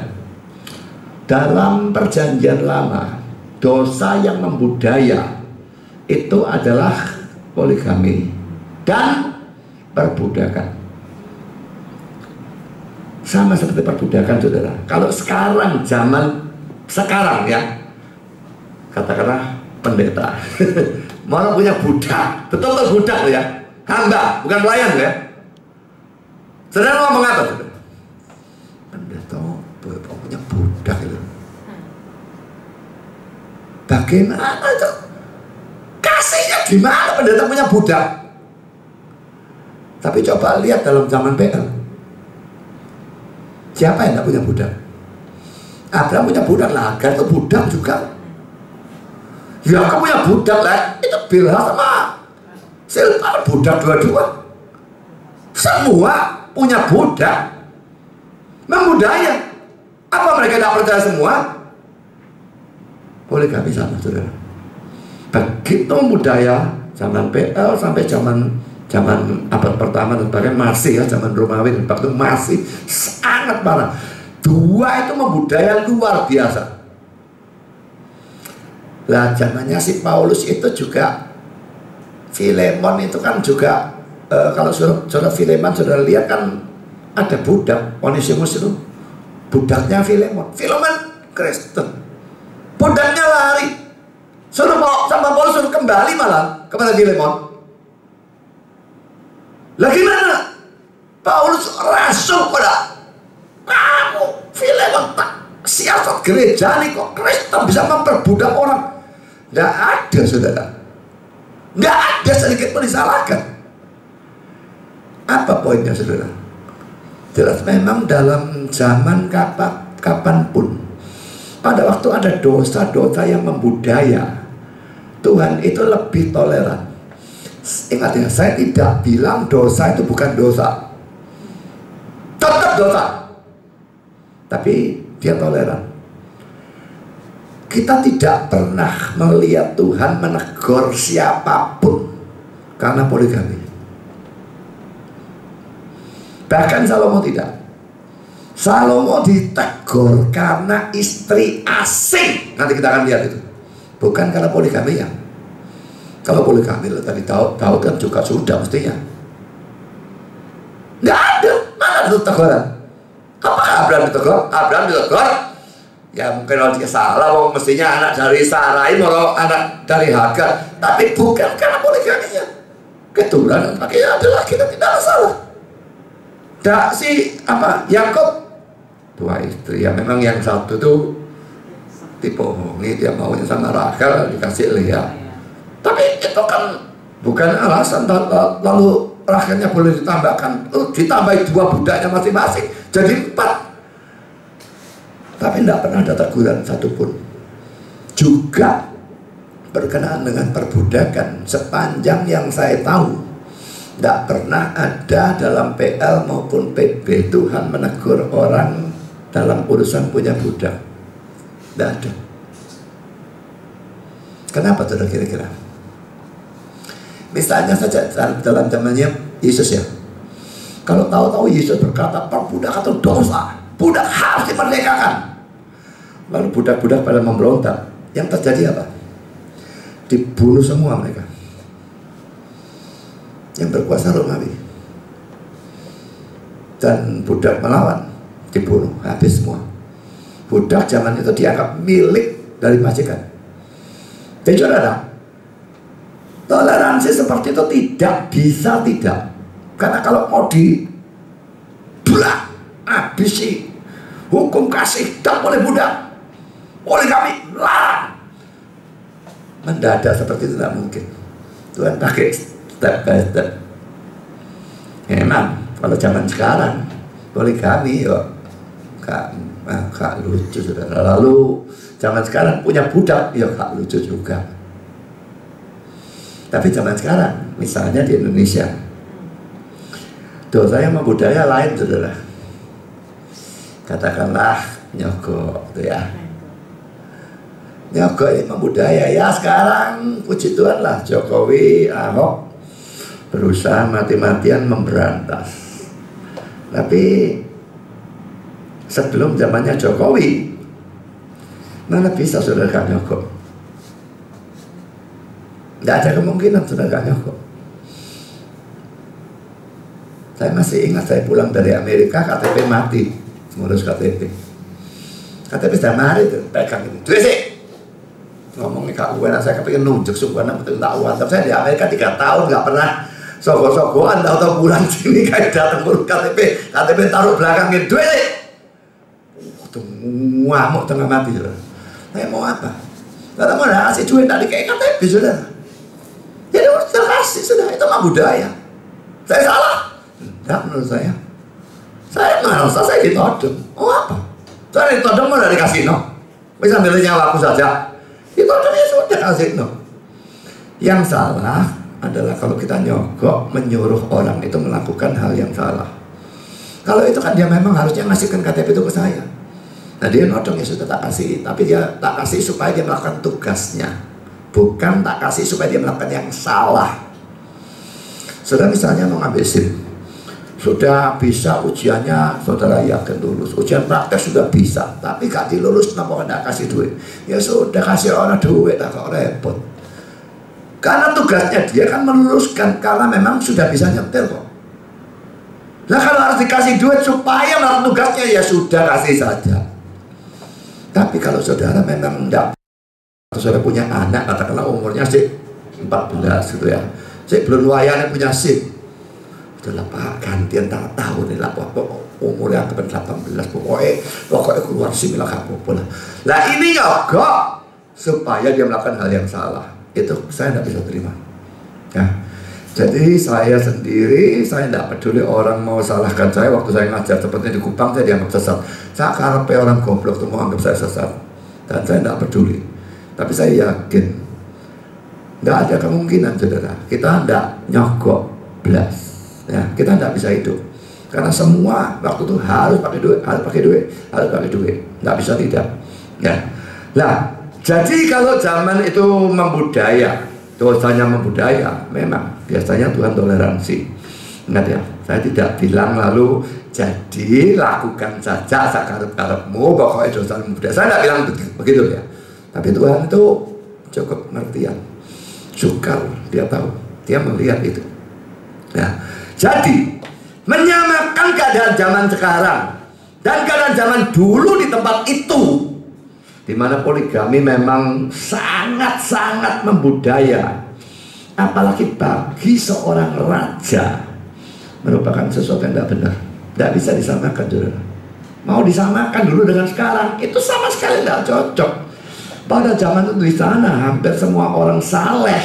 dalam perjanjian lama dosa yang membudaya itu adalah poligami dan perbudakan. Sama seperti perbudakan, saudara. Kalau sekarang, zaman sekarang ya, katakanlah pendeta mau punya budak, betul-betul budak ya, hamba, bukan pelayan ya. Saudara ngomong apa, saudara? Pendeta punya budak itu. Bagaimana itu? Kasihnya gimana pendeta punya budak? Tapi coba lihat dalam zaman PL, siapa yang tidak punya budak? Abraham punya budak, lah Hagar itu budak juga. Ya kamu punya budak lah, itu Bilha sama Silpa budak dua-dua. Semua punya budak, membudaya. Apa mereka tidak percaya semua? Poligami sama, saudara. Begitu budaya zaman PL sampai zaman abad pertama dan sebagainya masih ya, zaman Romawi dan waktu masih sangat parah. Dua itu membudaya luar biasa. Lah zamannya si Paulus itu juga, Filemon itu kan juga kalau saudara Filemon saudara lihat kan ada budak Onesimus itu, budaknya Filemon. Filemon Kristen, budaknya lari, suruh sama Paulus suruh kembali malah kepada Filemon. Lah gimana? Paulus rasul pada kamu, Filemon, tak siasat gereja nih kok Kristen bisa memperbudak orang. Tidak ada, saudara. Tidak ada sedikit pun disalahkan. Apa poinnya, saudara? Jelas memang dalam zaman kapanpun, pada waktu ada dosa-dosa yang membudaya, Tuhan itu lebih toleran. Ingat ya, saya tidak bilang dosa itu bukan dosa, tetap dosa, tapi dia toleran. Kita tidak pernah melihat Tuhan menegur siapapun karena poligami. Bahkan Salomo tidak. Salomo ditegur karena istri asing. Nanti kita akan lihat itu. Bukan karena poligami ya. Kalau poligami tadi Daud kan juga sudah mestinya. Nggak ada. Mana ada teguran? Apakah Abraham ditegur? Abraham ditegur. Ya mungkin kalau dia salah, mestinya anak dari Sarai, mau anak dari Hagar. Tapi bukan karena poligaminya. Keturunan pakainya adalah kita tidak salah. Tak si Yakub 2 istri ya, memang yang satu tuh dibohongi, dia maunya sama Rachel, dikasih Lea. Tapi itu kan bukan alasan. Lalu Rachelnya boleh ditambahkan, ditambahi 2 budaknya masing-masing, jadi 4. Tapi tidak pernah ada teguran satupun. Juga berkenaan dengan perbudakan, sepanjang yang saya tahu, tidak pernah ada dalam PL maupun PB Tuhan menegur orang dalam urusan punya budak. Tidak ada. Kenapa saudara kira-kira? Misalnya saja dalam zamannya Yesus ya. Kalau tahu-tahu Yesus berkata perbudakan itu dosa, budak harus dimerdekakan. Lalu budak-budak pada memberontak. Yang terjadi apa? Dibunuh semua mereka. Yang berkuasa Romawi. Dan budak melawan, dibunuh, habis semua. Budak zaman itu dianggap milik dari majikan. Jadi saudara, toleransi seperti itu tidak bisa tidak. Karena kalau mau dibelak, habisi, hukum kasih, tak boleh budak. Oleh kami larang. Mendadak seperti itu tidak mungkin. Tuhan pakai step by step. Memang kalau zaman sekarang poligami ya gak lucu saudara. Lalu zaman sekarang punya budak ya gak lucu juga. Tapi zaman sekarang misalnya di Indonesia, dosa yang membudaya lain saudara. Katakanlah nyogok itu ya. Nyogok ini membudaya ya. Sekarang puji Tuhan lah, Jokowi, Ahok berusaha mati-matian memberantas. Tapi sebelum zamannya Jokowi, mana bisa saudara gak nyogok? Tidak ada kemungkinan saudara gak nyogok. Saya masih ingat saya pulang dari Amerika, KTP mati, ngurus KTP. KTP sudah mari tuh, pegang itu. Tuh sih. Ngomongnya Kak Uwen, saya kepingin nunjuk sukuan betul tak uang. Tapi saya di Amerika 3 tahun nggak pernah soko-sokoan, tahu pulang sini kayak datang ngurus KTP taruh belakangnya duit. Tuh ngamuk tengah mati sudah. Saya mau apa? Kalau mau kasih duit tadi kayak KTP sudah. Jadi harus kasih sudah, itu mah budaya. Saya salah? Tidak menurut saya. Saya merasa saya ditodong. Oh apa? Saya ditodong mau dari kasino. Bisa milih nyawa aku saja. Itu ya sudah kasino. Yang salah adalah kalau kita nyogok menyuruh orang itu melakukan hal yang salah. Kalau itu kan dia memang harusnya ngasihkan KTP itu ke saya. Nah dia nodong ya sudah tak kasih. Tapi dia tak kasih supaya dia melakukan tugasnya, bukan tak kasih supaya dia melakukan yang salah. Saudara misalnya mau ngambil SIM, sudah bisa ujiannya, saudara yakin lulus. Ujian praktek sudah bisa, tapi gak dilulus, kenapa gak kasih duit? Ya sudah kasih orang duit, kok repot. Karena tugasnya dia kan meluluskan, karena memang sudah bisa nyetir kok. Nah kalau harus dikasih duit supaya melakukan tugasnya, ya sudah kasih saja. Tapi kalau saudara memang tidak, saudara punya anak, katakanlah umurnya sih 14 gitu ya, saya belum wayangnya punya SIM. Itulah Pak, gantian tak tahu nih lah umurnya 18 pokoknya keluar SIM lah apa-apa lah. Lah ini nyogok supaya dia melakukan hal yang salah. Itu saya tidak bisa terima ya. Jadi saya sendiri, saya tidak peduli orang mau salahkan saya. Waktu saya ngajar seperti di Kupang, saya dianggap sesat. Saya karepe orang goblok itu mau anggap saya sesat, dan saya tidak peduli. Tapi saya yakin tidak ada kemungkinan saudara kita tidak nyogok belas ya. Kita tidak bisa hidup karena semua waktu itu harus pakai duit, harus pakai duit, harus pakai duit, tidak bisa tidak ya. Lah Jadi kalau zaman itu membudaya, dosanya membudaya, memang biasanya Tuhan toleransi. Ingat ya, saya tidak bilang lalu jadi lakukan saja sakarep-karepmu, pokoknya dosa membudaya. Saya tidak bilang begitu ya. Tapi Tuhan itu cukup pengertian, sukar, dia tahu, dia melihat itu. Ya, jadi menyamakan keadaan zaman sekarang dan keadaan zaman dulu di tempat itu, di mana poligami memang sangat-sangat membudaya, apalagi bagi seorang raja, merupakan sesuatu yang tidak benar. Tidak bisa disamakan, saudara. Mau disamakan dulu dengan sekarang, itu sama sekali tidak cocok. Pada zaman itu di sana hampir semua orang saleh,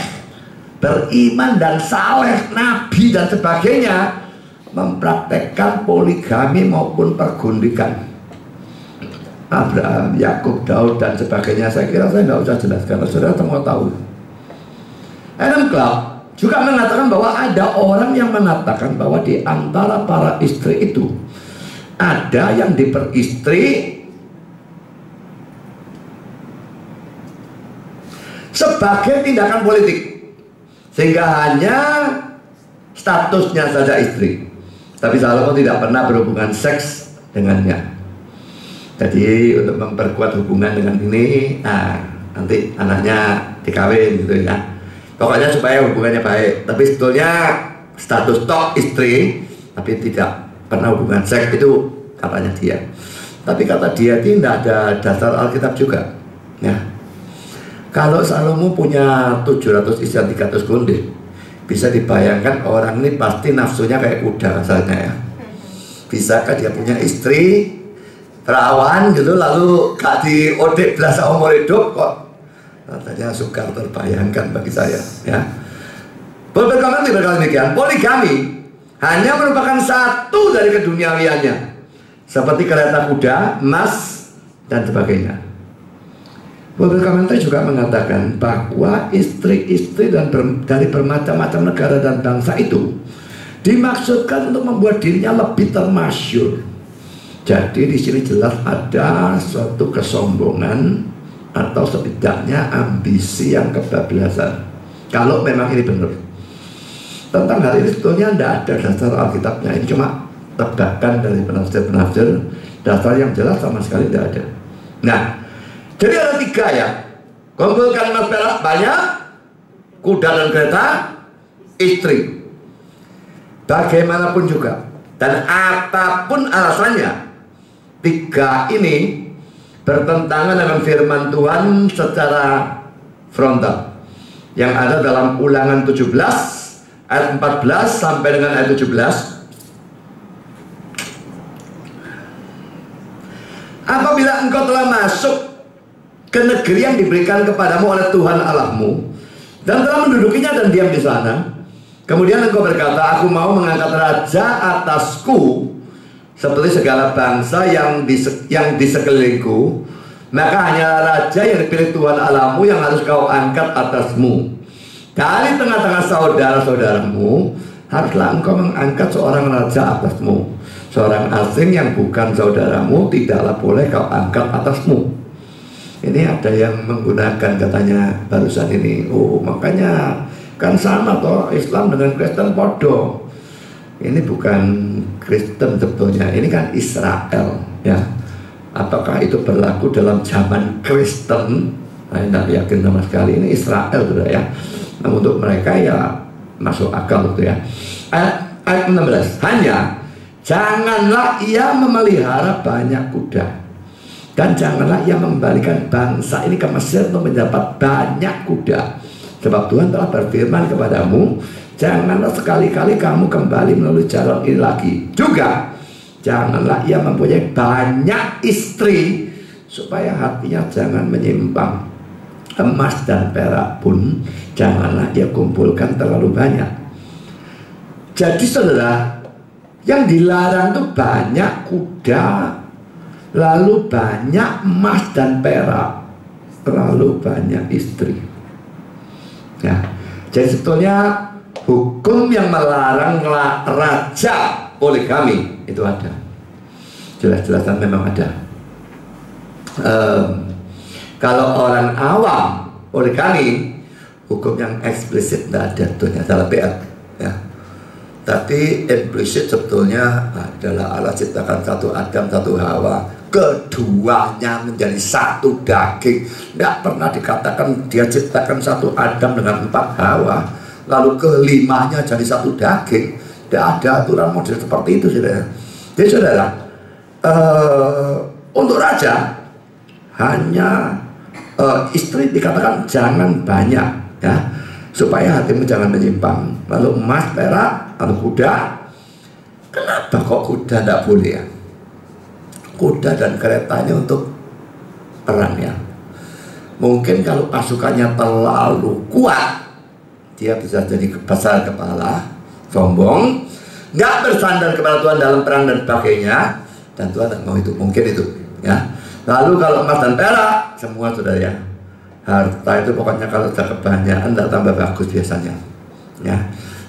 beriman dan saleh, nabi dan sebagainya, mempraktekkan poligami maupun pergundikan. Abraham, Yakub, Daud dan sebagainya. Saya kira saya nggak usah jelaskan, saudara semua tahu. Adam Clarke juga mengatakan bahwa ada orang yang mengatakan bahwa di antara para istri itu ada yang diperistri sebagai tindakan politik, sehingga hanya statusnya saja istri, tapi Salomo tidak pernah berhubungan seks dengannya. Jadi untuk memperkuat hubungan dengan ini, nanti anaknya dikawin gitu ya. Pokoknya supaya hubungannya baik. Tapi sebetulnya status tok istri, tapi tidak pernah hubungan seks, itu katanya dia. Tapi kata dia tidak ada dasar Alkitab juga. Ya. Kalau Salomo punya 700 istri 300 gondel, bisa dibayangkan orang ini pasti nafsunya kayak kuda misalnya ya. Bisakah dia punya istri perawan gitu lalu gak diodek berasa umur hidup kok? Katanya sukar terbayangkan bagi saya ya. Berkomentar berkali demikian, poligami hanya merupakan satu dari keduniawiannya, seperti kereta kuda, emas dan sebagainya. Berkomentar juga mengatakan bahwa istri-istri dari bermacam-macam negara dan bangsa itu dimaksudkan untuk membuat dirinya lebih termasyhur. Jadi di sini jelas ada suatu kesombongan atau setidaknya ambisi yang kebablasan. Kalau memang ini benar. Tentang hal ini sebetulnya tidak ada dasar Alkitabnya. Ini cuma tebakan dari penafsir-penafsir. Dasar yang jelas sama sekali tidak ada. Nah, jadi ada 3 ya. Kumpulkan emas perak banyak, kuda dan kereta, istri. Bagaimanapun juga dan apapun alasannya, 3 ini bertentangan dengan firman Tuhan secara frontal yang ada dalam Ulangan 17 ayat 14 sampai dengan ayat 17. Apabila engkau telah masuk ke negeri yang diberikan kepadamu oleh Tuhan Allahmu dan telah mendudukinya dan diam di sana, kemudian engkau berkata, aku mau mengangkat raja atasku seperti segala bangsa yang di sekelilingku, maka hanya raja yang dipilih Tuhan Allahmu yang harus kau angkat atasmu. Dari tengah-tengah saudara-saudaramu haruslah engkau mengangkat seorang raja atasmu. Seorang asing yang bukan saudaramu tidaklah boleh kau angkat atasmu. Ini ada yang menggunakan katanya barusan ini, oh makanya kan sama toh Islam dengan Kristen podo. Ini bukan Kristen sebetulnya, ini kan Israel ya. Apakah itu berlaku dalam zaman Kristen? Saya tidak yakin sama sekali. Ini Israel sudah ya. Nah, untuk mereka ya masuk akal gitu ya. Ayat 16, hanya janganlah ia memelihara banyak kuda, dan janganlah ia mengembalikan bangsa ini ke Mesir untuk mendapat banyak kuda. Sebab Tuhan telah berfirman kepadamu, janganlah sekali-kali kamu kembali melalui jalan ini lagi. Juga janganlah ia mempunyai banyak istri, supaya hatinya jangan menyimpang. Emas dan perak pun janganlah ia kumpulkan terlalu banyak. Jadi saudara, yang dilarang itu banyak kuda, lalu banyak emas dan perak, terlalu banyak istri ya. Jadi sebetulnya hukum yang melarang raja poligami itu ada, jelas-jelasan memang ada. Kalau orang awam poligami, hukum yang eksplisit tidak ada tuh dalam PL ya. Tapi implisit sebetulnya adalah Allah ciptakan satu Adam, satu Hawa, keduanya menjadi satu daging. Tidak pernah dikatakan dia ciptakan satu Adam dengan 4 Hawa, lalu kelimanya jadi satu daging. Tidak ada aturan model seperti itu, saudara. Jadi saudara, untuk raja hanya istri dikatakan jangan banyak ya, supaya hatimu jangan menyimpang. Lalu emas, perak, lalu kuda. Kenapa kok kuda tidak boleh ya? Kuda dan keretanya untuk perang ya. Mungkin kalau pasukannya terlalu kuat, dia bisa jadi besar kepala, sombong, nggak bersandar kepada Tuhan dalam perang dan sebagainya. Dan Tuhan tidak mau itu, mungkin itu ya. Lalu kalau emas dan perak, semua saudara ya, harta itu pokoknya kalau sudah kebanyakan tidak tambah bagus biasanya ya.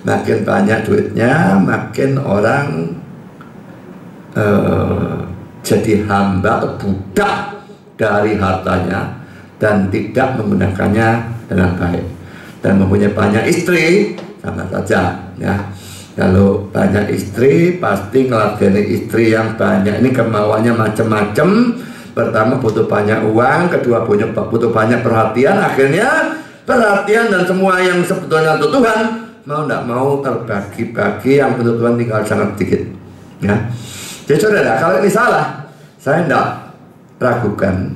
Makin banyak duitnya, makin orang jadi hamba atau budak dari hartanya dan tidak menggunakannya dengan baik. Dan mempunyai banyak istri sama saja ya. Kalau banyak istri pasti ngeladeni istri yang banyak. Ini kemauannya macam-macam. Pertama butuh banyak uang, kedua butuh banyak perhatian. Akhirnya perhatian dan semua yang sebetulnya untuk Tuhan mau tidak mau terbagi-bagi, yang untuk Tuhan tinggal sangat sedikit ya. Jadi saudara, kalau ini salah, saya tidak ragukan.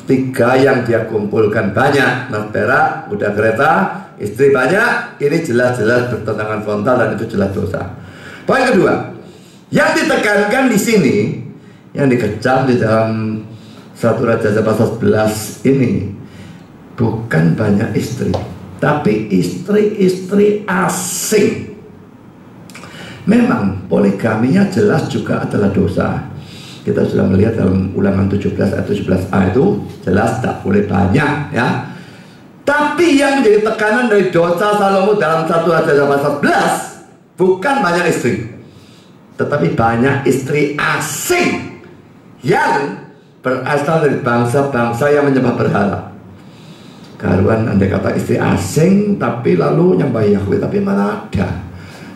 3 yang dia kumpulkan banyak, emas, perak, kuda, kereta, istri banyak, ini jelas-jelas bertentangan frontal dan itu jelas dosa. Poin kedua, yang ditekankan di sini, yang dikecam di dalam 1 Raja pasal 11 ini, bukan banyak istri, tapi istri-istri asing. Memang poligaminya jelas juga adalah dosa. Kita sudah melihat dalam Ulangan 17 ayat 17a itu jelas tak boleh banyak ya. Tapi yang menjadi tekanan dari dosa Salomo dalam 1 Raja pasal 11 bukan banyak istri, tetapi banyak istri asing yang berasal dari bangsa-bangsa yang menyembah berhala. Karuan andai kata istri asing tapi lalu nyembah Yahweh, tapi mana ada.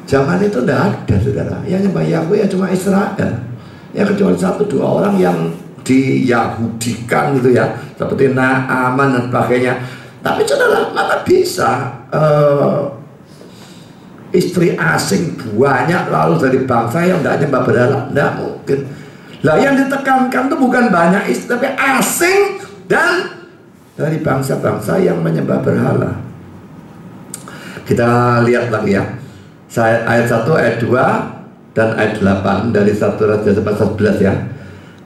Zaman itu tidak ada saudara. Yang nyembah Yahweh ya cuma Israel. Ya kecuali 1-2 orang yang diyahudikan gitu ya, seperti Naaman dan sebagainya. Tapi saudara, mana bisa istri asing banyak lalu dari bangsa yang tidak nyembah berhala? Tidak mungkin. Lah yang ditekankan itu bukan banyak istri, tapi asing dan dari bangsa-bangsa yang menyembah berhala. Kita lihat lagi ya, ayat 1, ayat 2 dan ayat 8 dari 1 Raja pasal 11 ya.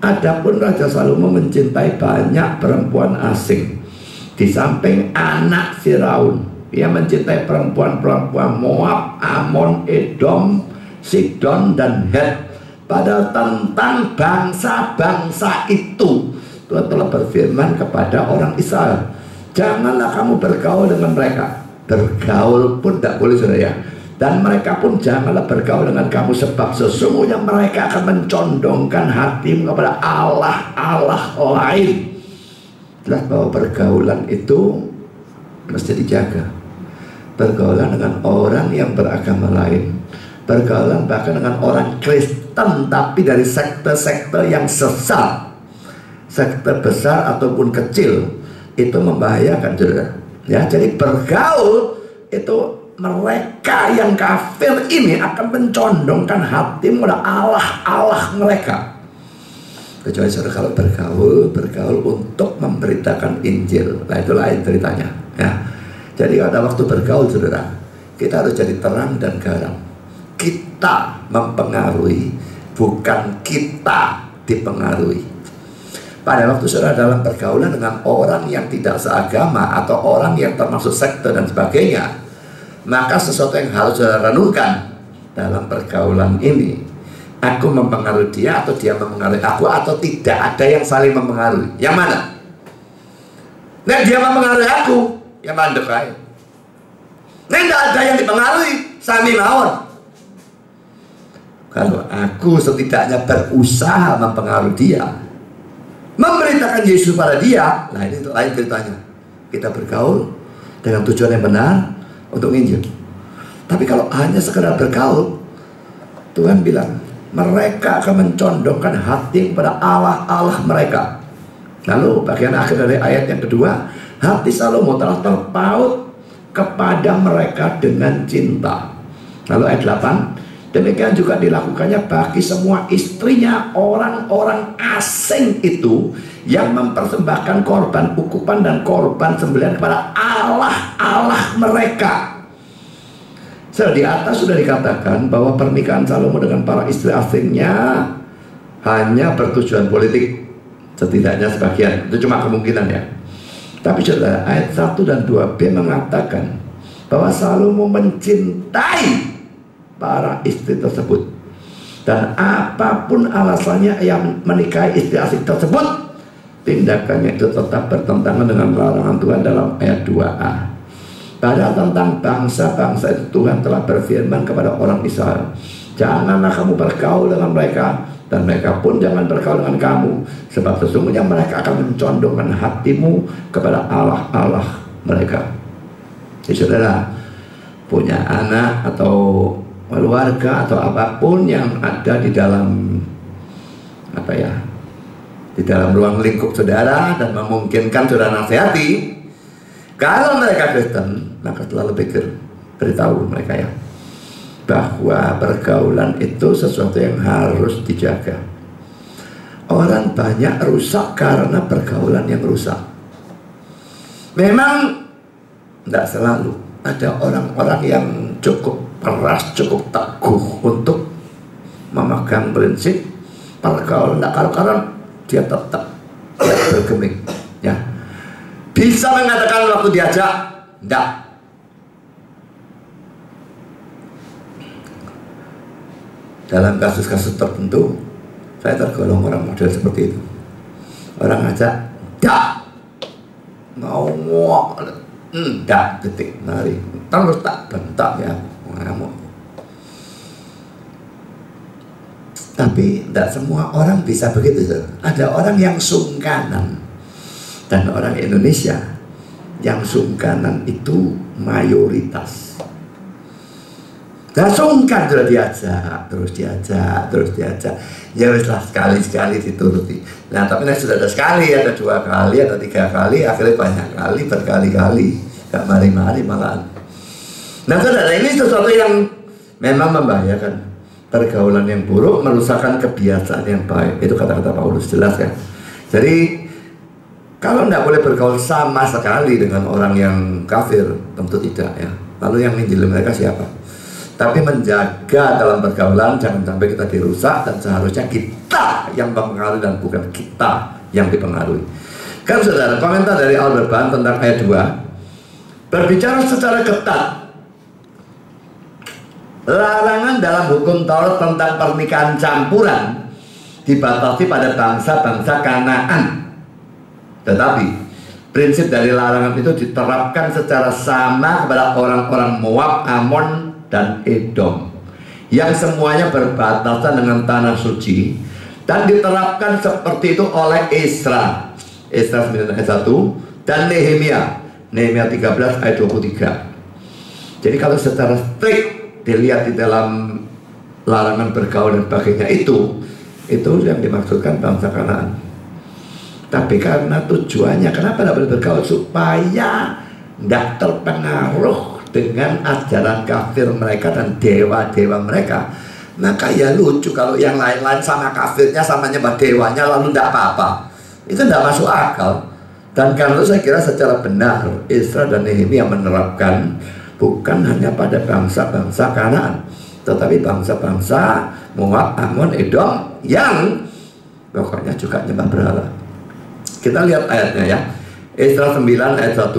Adapun Raja Salomo mencintai banyak perempuan asing. Di samping anak Firaun, ia mencintai perempuan-perempuan Moab, Amon, Edom, Sidon dan Het. Padahal tentang bangsa-bangsa itu Tuhan telah berfirman kepada orang Israel, janganlah kamu bergaul dengan mereka. Bergaul pun tidak boleh saudara ya. Dan mereka pun janganlah bergaul dengan kamu, sebab sesungguhnya mereka akan mencondongkan hatimu kepada Allah-Allah lain. Jelas bahwa pergaulan itu mesti dijaga. Pergaulan dengan orang yang beragama lain, pergaulan bahkan dengan orang Kristen tapi dari sekte-sekte yang sesat, sekte besar ataupun kecil, itu membahayakan saudara ya. Jadi bergaul itu, mereka yang kafir ini akan mencondongkan hatimu pada Allah-Allah mereka. Kecuali saudara kalau bergaul untuk memberitakan Injil, nah itu lain ceritanya ya. Jadi pada waktu bergaul saudara, kita harus jadi terang dan garam. Kita mempengaruhi, bukan kita dipengaruhi. Pada waktu saudara dalam pergaulan dengan orang yang tidak seagama atau orang yang termasuk sekte dan sebagainya, maka sesuatu yang harus saudara renungkan dalam pergaulan ini. Aku mempengaruhi dia atau dia mempengaruhi aku, atau tidak ada yang saling mempengaruhi? Yang mana? Nah dia mempengaruhi aku, yang mandek aja. Nah tidak ada yang dipengaruhi, sami mawon. Kalau aku setidaknya berusaha mempengaruhi dia, memberitakan Yesus pada dia, nah ini lain ceritanya. Kita bergaul dengan tujuan yang benar untuk nginjil. Tapi kalau hanya sekedar bergaul, Tuhan bilang mereka akan mencondongkan hati kepada Allah mereka. Lalu bagian akhir dari ayat yang kedua, hati Salomo telah terpaut kepada mereka dengan cinta. Lalu ayat 8, demikian juga dilakukannya bagi semua istrinya orang-orang asing itu yang mempersembahkan korban ukupan dan korban sembelihan kepada Allah mereka. Di atas sudah dikatakan bahwa pernikahan Salomo dengan para istri asingnya hanya bertujuan politik. Setidaknya sebagian, itu cuma kemungkinan ya. Tapi saudara, ayat 1 dan 2b mengatakan bahwa Salomo mencintai para istri tersebut, dan apapun alasannya ia menikahi istri asing tersebut, tindakannya itu tetap bertentangan dengan larangan Tuhan dalam ayat 2a. Padahal tentang bangsa-bangsa itu Tuhan telah berfirman kepada orang Israel, janganlah kamu bergaul dengan mereka, dan mereka pun jangan bergaul dengan kamu, sebab sesungguhnya mereka akan mencondongkan hatimu kepada Allah mereka. Jadi saudara, punya anak atau keluarga atau apapun yang ada di dalam di dalam ruang lingkup saudara dan memungkinkan saudara nasihati, kalau mereka Kristen, maka selalu beritahu mereka ya, bahwa pergaulan itu sesuatu yang harus dijaga. Orang banyak rusak karena pergaulan yang rusak. Memang tidak selalu. Ada orang-orang yang cukup keras, cukup teguh untuk memegang prinsip pergaulan. Tidak karu-karuan, dia tetap bergeming ya. Bisa mengatakan waktu diajak, tidak. Dalam kasus-kasus tertentu, saya tergolong orang model seperti itu. Orang ngajak, dak, mau ngomong, dak, detik, nari, terus tak bentak ya, ngamuk. Tapi tidak semua orang bisa begitu. Ada orang yang sungkanan, dan orang Indonesia yang sungkanan itu mayoritas. Nah, sungkan sudah diajak, terus diajak. Ya weslah sekali-sekali dituruti. Nah, tapi sudah ada sekali, ada 2 kali, ada 3 kali, akhirnya banyak kali, berkali-kali, gak mari-mari malahan. Nah, saudara, ini sesuatu yang memang membahayakan. Pergaulan yang buruk merusakkan kebiasaan yang baik. Itu kata-kata Paulus, jelas kan? Jadi kalau tidak boleh bergaul sama sekali dengan orang yang kafir, tentu tidak ya. Lalu yang nginjilin mereka siapa? Tapi menjaga dalam pergaulan, jangan sampai kita dirusak, dan seharusnya kita yang mempengaruhi dan bukan kita yang dipengaruhi. Kan saudara, komentar dari Albert Bahn tentang ayat 2 berbicara secara ketat. Larangan dalam hukum Taurat tentang pernikahan campuran dibatasi pada bangsa-bangsa Kanaan. Tetapi prinsip dari larangan itu diterapkan secara sama kepada orang-orang Moab, Amon, dan Edom, yang semuanya berbatasan dengan tanah suci, dan diterapkan seperti itu oleh Esra 9 ayat 1 dan Nehemia 13 ayat 23. Jadi kalau secara strict dilihat di dalam larangan bergaul dan sebagainya, itu yang dimaksudkan bangsa Kanaan. Tapi karena tujuannya, kenapa tidak boleh bergaul? Supaya tidak terpengaruh dengan ajaran kafir mereka dan dewa-dewa mereka. Maka ya lucu kalau yang lain-lain sama kafirnya, sama nyembah dewanya, lalu tidak apa-apa. Itu tidak masuk akal. Dan karena itu saya kira secara benar Esra dan Nehemia menerapkan bukan hanya pada bangsa-bangsa Kanaan, tetapi bangsa-bangsa Moab, Amon, Edom yang pokoknya juga nyembah berhala. Kita lihat ayatnya ya. Esra 9 ayat 1.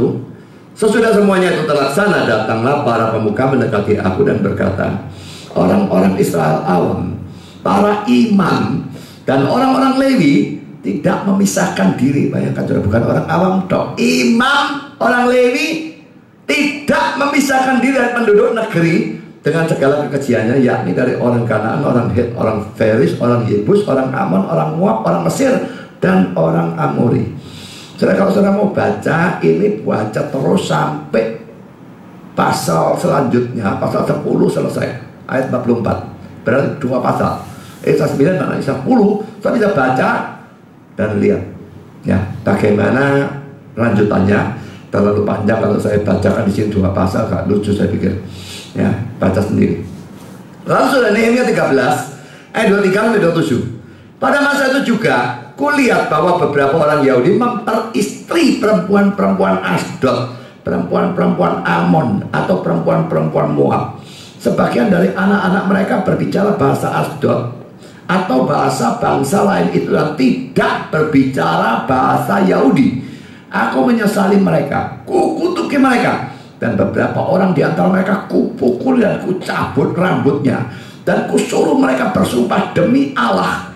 Sesudah semuanya itu terlaksana, datanglah para pemuka mendekati aku dan berkata, orang-orang Israel awam, para imam, dan orang-orang Lewi tidak memisahkan diri. Bayangkan, bukan orang awam toh, imam, orang Lewi tidak memisahkan diri dari penduduk negeri dengan segala kekejiannya, yakni dari orang Kanaan, orang Het, orang Feris, orang Yebus, orang Amon, orang Moab, orang Mesir, dan orang Amori. Saudara, kalau saudara mau baca ini, baca terus sampai pasal selanjutnya, pasal 10 selesai, ayat 44. Berarti 2 pasal, Yesaya 9 dan Yesaya 10. Saudara bisa baca dan lihat ya bagaimana lanjutannya. Terlalu panjang kalau saya bacakan di sini 2 pasal, gak lucu saya pikir. Ya, baca sendiri. Lalu sudah Nehemia 13 ayat 23-27. Pada masa itu juga kulihat bahwa beberapa orang Yahudi memperistri perempuan-perempuan Asdod, perempuan-perempuan Amon, atau perempuan-perempuan Moab. Sebagian dari anak-anak mereka berbicara bahasa Asdod atau bahasa bangsa lain itu, dan tidak berbicara bahasa Yahudi. Aku menyesali mereka, kukutuki mereka, dan beberapa orang di antara mereka kupukul dan kucabut rambutnya, dan kusuruh mereka bersumpah demi Allah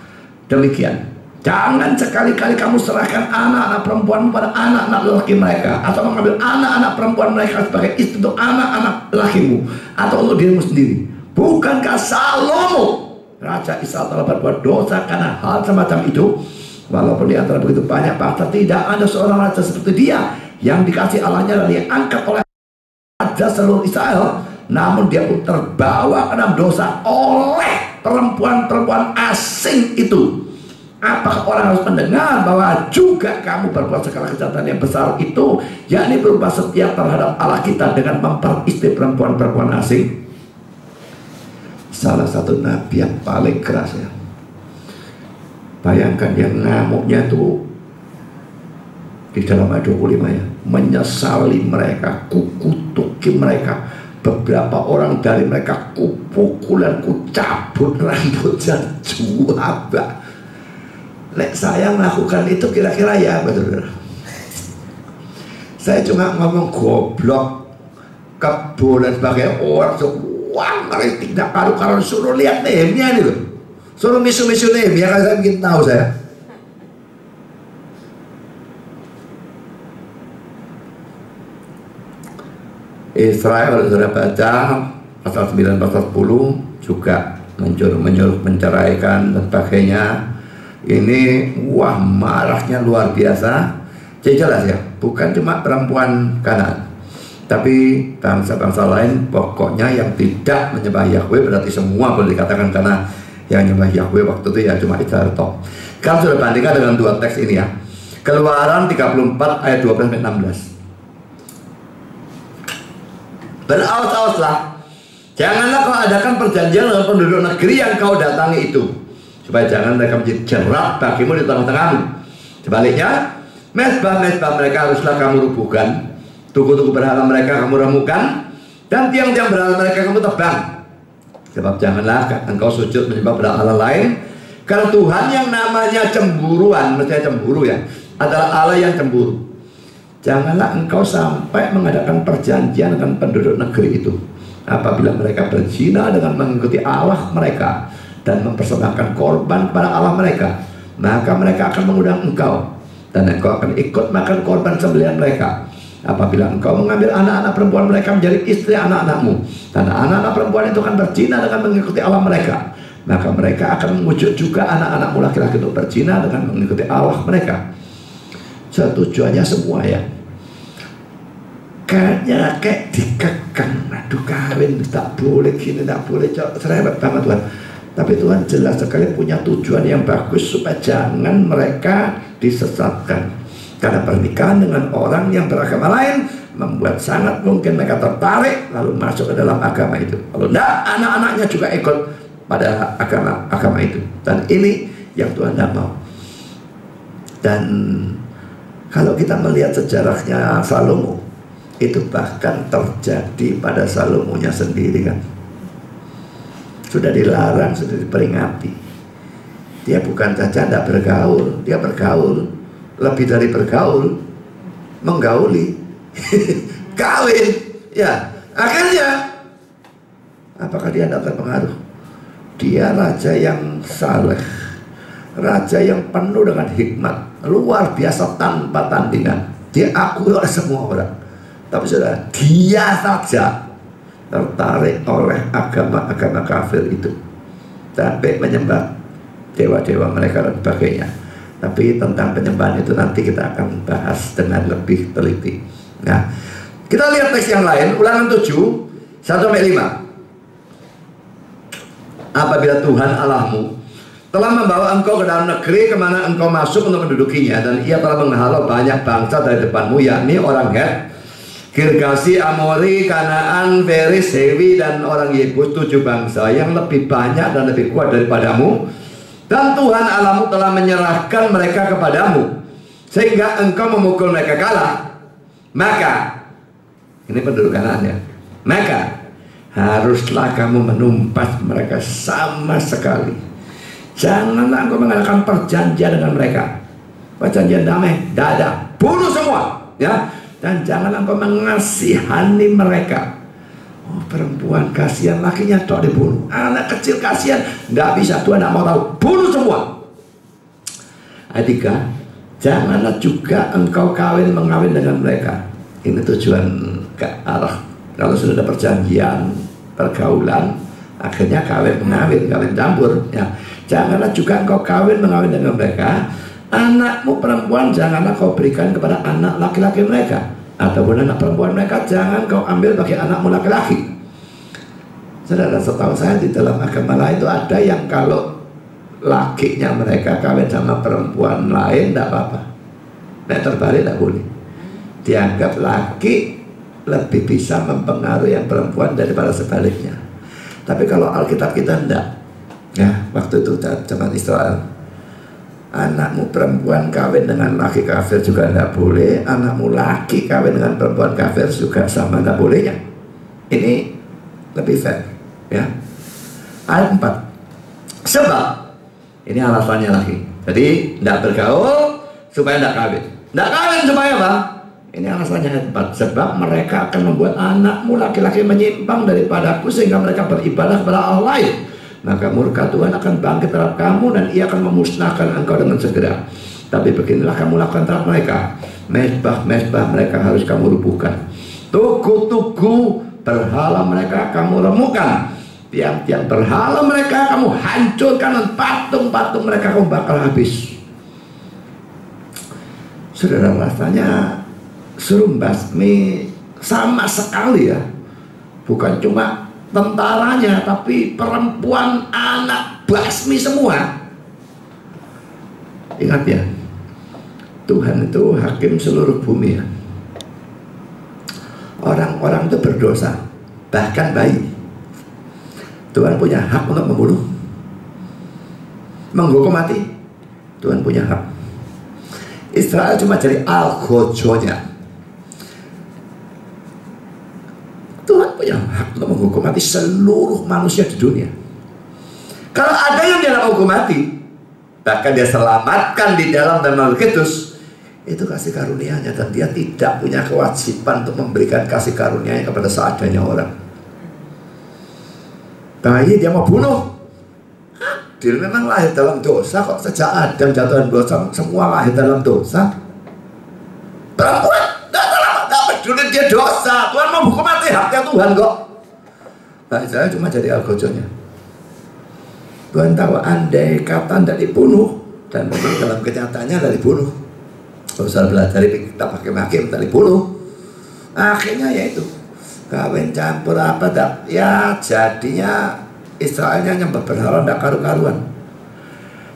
demikian: jangan sekali-kali kamu serahkan anak-anak perempuan pada anak-anak lelaki mereka, atau mengambil anak-anak perempuan mereka sebagai istri untuk anak-anak lakimu atau untuk dirimu sendiri. Bukankah Salomo raja Israel telah berbuat dosa karena hal semacam itu? Walaupun di antara begitu banyak bangsa tidak ada seorang raja seperti dia yang dikasih Allahnya dan diangkat oleh raja seluruh Israel, namun dia pun terbawa ke dalam dosa oleh perempuan-perempuan asing itu. Apakah orang harus mendengar bahwa juga kamu berbuat segala kejahatan yang besar itu, yakni berupa setia terhadap Allah kita dengan memperistri perempuan-perempuan asing? Salah satu nabi yang paling keras ya. Bayangkan yang ngamuknya itu di dalam ayat 25 ya, menyesali mereka, kukutuki mereka, beberapa orang dari mereka kupukul dan kucabut rambutnya. Coba nek saya melakukan itu kira-kira ya betul. Saya cuma ngomong goblok, kebo dan sebagainya, orang wah mereka tidak karu-karuan. Suruh lihat Nehemia ini loh, suruh misu-misu Nehemia, kan saya bikin tahu saya. Israel kalau sudah baca pasal 9 pasal 10 juga menyuruh menceraikan dan sebagainya. Ini wah marahnya luar biasa. Jadi jelas ya, bukan cuma perempuan Kanaan, tapi bangsa-bangsa lain pokoknya yang tidak menyembah Yahweh. Berarti semua boleh dikatakan, karena yang menyembah Yahweh waktu itu ya cuma Israel toh. Kalau sudah bandingkan dengan 2 teks ini ya, Keluaran 34 ayat 12-16. Berawas-awaslah, janganlah kau adakan perjanjian dengan penduduk negeri yang kau datangi itu, supaya jangan mereka menjadi jerat bagimu di tengah-tengahmu. Sebaliknya, mezbah-mezbah mereka haruslah kamu rubuhkan, tugu-tugu berhala mereka kamu remukkan, dan tiang-tiang berhala mereka kamu tebang. Sebab janganlah engkau sujud menyembah berhala lain, karena Tuhan yang namanya cemburuan, mestinya cemburu ya, adalah Allah yang cemburu. Janganlah engkau sampai mengadakan perjanjian dengan penduduk negeri itu. Apabila mereka berzina dengan mengikuti Allah mereka dan mempersembahkan korban pada Allah mereka, maka mereka akan mengundang engkau, dan engkau akan ikut makan korban sembelihan mereka. Apabila engkau mengambil anak-anak perempuan mereka menjadi istri anak-anakmu, dan anak-anak perempuan itu akan berzina dengan mengikuti Allah mereka, maka mereka akan mengujuk juga anak-anakmu laki-laki untuk berzina dengan mengikuti Allah mereka. Tujuannya semua ya, kayaknya kayak dikekang, aduh kawin tak boleh gini, tak boleh, cerewet banget Tuhan. Tapi Tuhan jelas sekali punya tujuan yang bagus supaya jangan mereka disesatkan. Karena pernikahan dengan orang yang beragama lain membuat sangat mungkin mereka tertarik lalu masuk ke dalam agama itu. Kalau tidak, anak-anaknya juga ikut pada agama itu. Dan ini yang Tuhan tidak mau. Dan kalau kita melihat sejarahnya Salomo, itu bahkan terjadi pada Salomonya sendiri kan. Sudah dilarang, sudah diperingati. Dia bukan saja tidak bergaul, dia bergaul, lebih dari bergaul, menggauli, kawin. Ya, akhirnya apakah dia tidak terpengaruh? Dia raja yang saleh, raja yang penuh dengan hikmat, luar biasa tanpa tandingan. Dia akui oleh semua orang. Tapi sudah dia saja tertarik oleh agama-agama kafir itu, sampai menyembah dewa-dewa mereka dan sebagainya. Tapi tentang penyembahan itu nanti kita akan bahas dengan lebih teliti. Nah, kita lihat teks yang lain, Ulangan 7, 1-5. Apabila Tuhan Allahmu telah membawa engkau ke dalam negeri kemana engkau masuk untuk mendudukinya, dan ia telah menghalau banyak bangsa dari depanmu, yakni orang Het, Girgasi, Amori, Kanaan, Feris, Hewi, dan orang Yebus, 7 bangsa yang lebih banyak dan lebih kuat daripadamu. Dan Tuhan Allahmu telah menyerahkan mereka kepadamu sehingga engkau memukul mereka kalah. Maka, ini penduduk Kanaan ya, maka haruslah kamu menumpas mereka sama sekali. Janganlah engkau mengadakan perjanjian dengan mereka, perjanjian damai, tidak ada, bunuh semua ya. Dan janganlah engkau mengasihani mereka. Oh, perempuan kasihan, lakinya toh dibunuh. Anak kecil kasihan, nggak bisa, Tuhan nggak mau tahu, bunuh semua. Ayat 3, janganlah juga engkau mengawin dengan mereka. Ini tujuan ke arah, kalau sudah ada perjanjian, pergaulan, akhirnya kawin campur ya. Janganlah juga engkau mengawin dengan mereka. Anakmu perempuan janganlah kau berikan kepada anak laki-laki mereka, ataupun anak perempuan mereka jangan kau ambil bagi anakmu laki-laki. Saudara, setahu saya di dalam agama lain itu ada yang kalau lakinya mereka kawin sama perempuan lain tidak apa-apa, nah terbalik tidak boleh. Dianggap laki lebih bisa mempengaruhi yang perempuan daripada sebaliknya. Tapi kalau Alkitab kita tidak ya, waktu itu zaman Israel, anakmu perempuan kawin dengan laki kafir juga tidak boleh, anakmu laki kawin dengan perempuan kafir juga sama tidak bolehnya. Ini lebih fair ya. Ayat 4, sebab ini alasannya lagi, jadi tidak bergaul supaya tidak kawin, tidak kawin supaya apa? Ini alasannya ayat 4, sebab mereka akan membuat anakmu laki-laki menyimpang daripadaku sehingga mereka beribadah kepada Allah lain. Maka murka Tuhan akan bangkit terhadap kamu dan ia akan memusnahkan engkau dengan segera. Tapi beginilah kamu lakukan terhadap mereka, mezbah mereka harus kamu rubuhkan, tugu-tugu berhala mereka kamu remukkan, tiang-tiang berhala mereka kamu hancurkan, dan patung-patung mereka kamu bakal habis. Saudara, rasanya suruh basmi sama sekali ya, bukan cuma tentaranya, tapi perempuan, anak, basmi semua. Ingat ya, Tuhan itu hakim seluruh bumi ya. Orang-orang itu berdosa, bahkan bayi. Tuhan punya hak untuk membunuh, menghukum mati. Tuhan punya hak. Israel cuma jadi algojonya. Tuhan punya hak untuk menghukum mati seluruh manusia di dunia. Kalau ada yang dia hukum mati, bahkan dia selamatkan di dalam nama Kristus, itu kasih karunia-Nya, dan dia tidak punya kewajiban untuk memberikan kasih karunia-Nya kepada seadanya orang. Bayi dia mau bunuh, adil, memang lahir dalam dosa kok. Sejak Adam jatuh dosa, semua lahir dalam dosa. Perempuan peduli dia dosa, Tuhan mau hukum mati, haknya Tuhan kok. Nah, saya cuma jadi algojonya. Tuhan tahu andai kata tidak dibunuh, dan memang dalam kenyataannya tidak dibunuh. Kalau saya belajar kita pakai hakim tidak dibunuh. Akhirnya yaitu kawin campur apa tak? Ya jadinya Israelnya nyembah berhala tidak karu-karuan.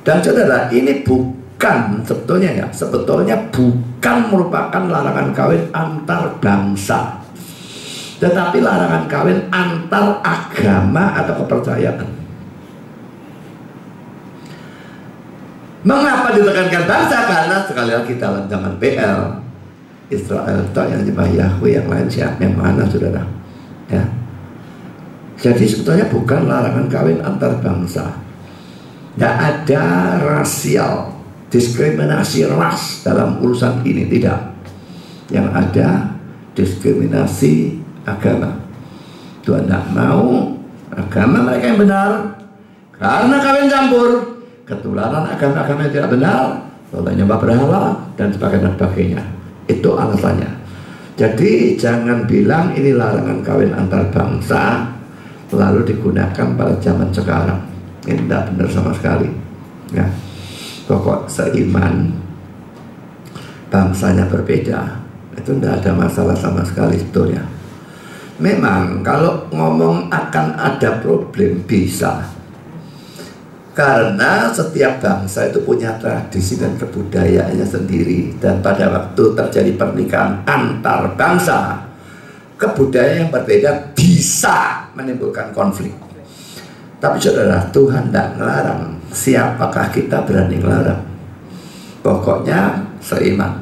Dan saudara, ini bukan sebetulnya bukan merupakan larangan kawin antar bangsa, tetapi larangan kawin antar agama atau kepercayaan. Mengapa ditekankan bangsa? Karena sekali lagi dalam zaman PL, Israel tak yang nyembah Yahweh, yang lain siapa, yang mana saudara ya. Jadi sebetulnya bukan larangan kawin antar bangsa. Tidak ada rasial, diskriminasi ras dalam urusan ini, tidak. Yang ada diskriminasi agama. Tuhan tidak mau agama mereka yang benar, karena kawin campur, ketularan agama-agama yang tidak benar, lalu nyembah berhala dan sebagainya. Itu alasannya. Jadi jangan bilang ini larangan kawin antar bangsa lalu digunakan pada zaman sekarang. Ini tidak benar sama sekali ya. pokok seiman, bangsanya berbeda, itu tidak ada masalah sama sekali sebetulnya. Memang kalau ngomong akan ada problem bisa, karena setiap bangsa itu punya tradisi dan kebudayaannya sendiri. Dan pada waktu terjadi pernikahan antar bangsa, kebudayaan yang berbeda bisa menimbulkan konflik. Tapi saudara, Tuhan tidak melarang. Siapakah kita berani melarang? Pokoknya seiman,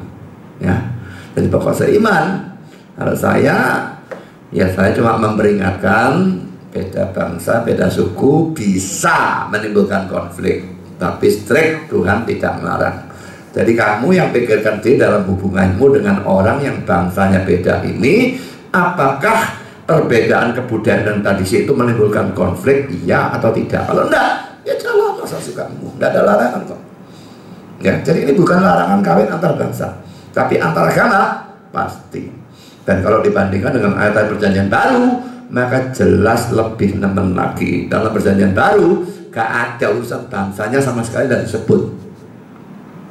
ya. Jadi pokok seiman. Kalau saya, ya saya cuma memperingatkan beda bangsa, beda suku bisa menimbulkan konflik. Tapi strict, Tuhan tidak melarang. Jadi kamu yang pikirkan diri dalam hubunganmu dengan orang yang bangsanya beda ini, apakah perbedaan kebudayaan dan tradisi itu menimbulkan konflik, iya atau tidak? Kalau enggak, ya jalan asal sukamu, enggak ada larangan kok. Ya, jadi ini bukan larangan kawin antar bangsa, tapi antar agama pasti. Dan kalau dibandingkan dengan ayat perjanjian baru, maka jelas lebih nemen lagi. Dalam perjanjian baru gak ada urusan bangsanya sama sekali tidak disebut.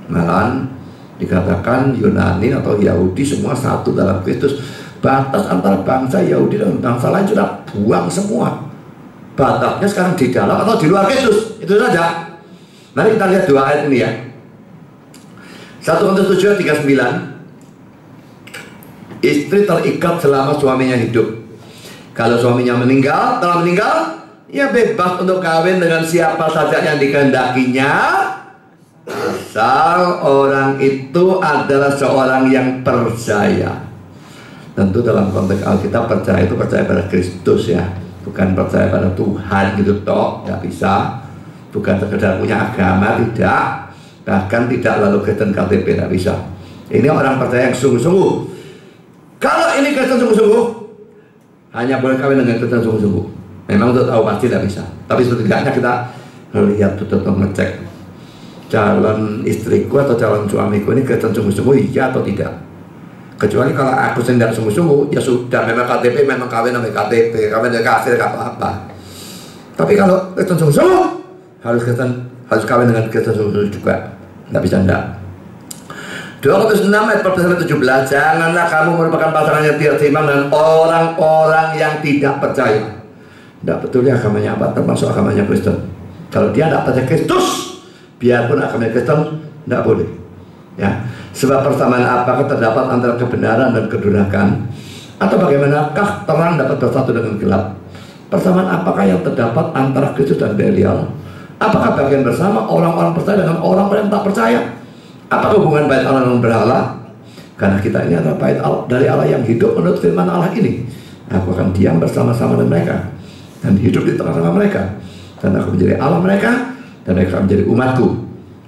Malahan dikatakan Yunani atau Yahudi semua satu dalam Kristus. Batas antara bangsa Yahudi dan bangsa lain sudah buang semua. Batasnya sekarang di dalam atau di luar Kristus. Itu saja. Mari kita lihat dua ayat ini ya. 1 Korintus 7 ayat 39. Istri terikat selama suaminya hidup. Kalau suaminya telah meninggal, ya bebas untuk kawin dengan siapa saja yang dikehendakinya, asal orang itu adalah seorang yang percaya. Tentu dalam konteks Alkitab percaya itu percaya pada Kristus ya, bukan percaya pada Tuhan gitu toh, tidak bisa. Bukan sekedar punya agama, tidak. Bahkan tidak lalu Kristen KTP, tidak bisa. Ini orang percaya yang sungguh-sungguh. Kalau ini Kristen sungguh-sungguh, hanya boleh kawin dengan Kristen sungguh-sungguh. Memang untuk tahu pasti tidak bisa. Tapi setidaknya kita lihat betul-betul ngecek calon istriku atau calon suamiku ini Kristen sungguh-sungguh, iya atau tidak. Kecuali kalau aku tidak sungguh-sungguh, ya sudah, memang KTP, memang kawin sama KTP, kawin dari kasir, gak apa-apa. Tapi kalau Kristen sungguh-sungguh, harus kawin dengan Kristen sungguh-sungguh juga. Nggak bisa, enggak. 2 Korintus 6 ayat 14-17. Janganlah kamu merupakan pasangan yang tidak seimbang dengan orang-orang yang tidak percaya. Tidak betulnya agamanya apa, termasuk agamanya Kristen. Kalau dia tidak percaya Kristus, biarpun agamanya Kristen, tidak boleh. Ya, sebab persamaan apakah terdapat antara kebenaran dan kedurhakaan? Atau bagaimanakah terang dapat bersatu dengan gelap? Persamaan apakah yang terdapat antara Kristus dan Belial? Apakah bagian bersama orang-orang percaya dengan orang-orang yang tak percaya? Apakah hubungan bait Allah dengan berhala? Karena kita ini adalah bait Allah, dari Allah yang hidup menurut firman Allah ini. Aku akan diam bersama-sama dengan mereka dan hidup di tengah-tengah mereka. Dan aku menjadi Allah mereka dan mereka menjadi umatku.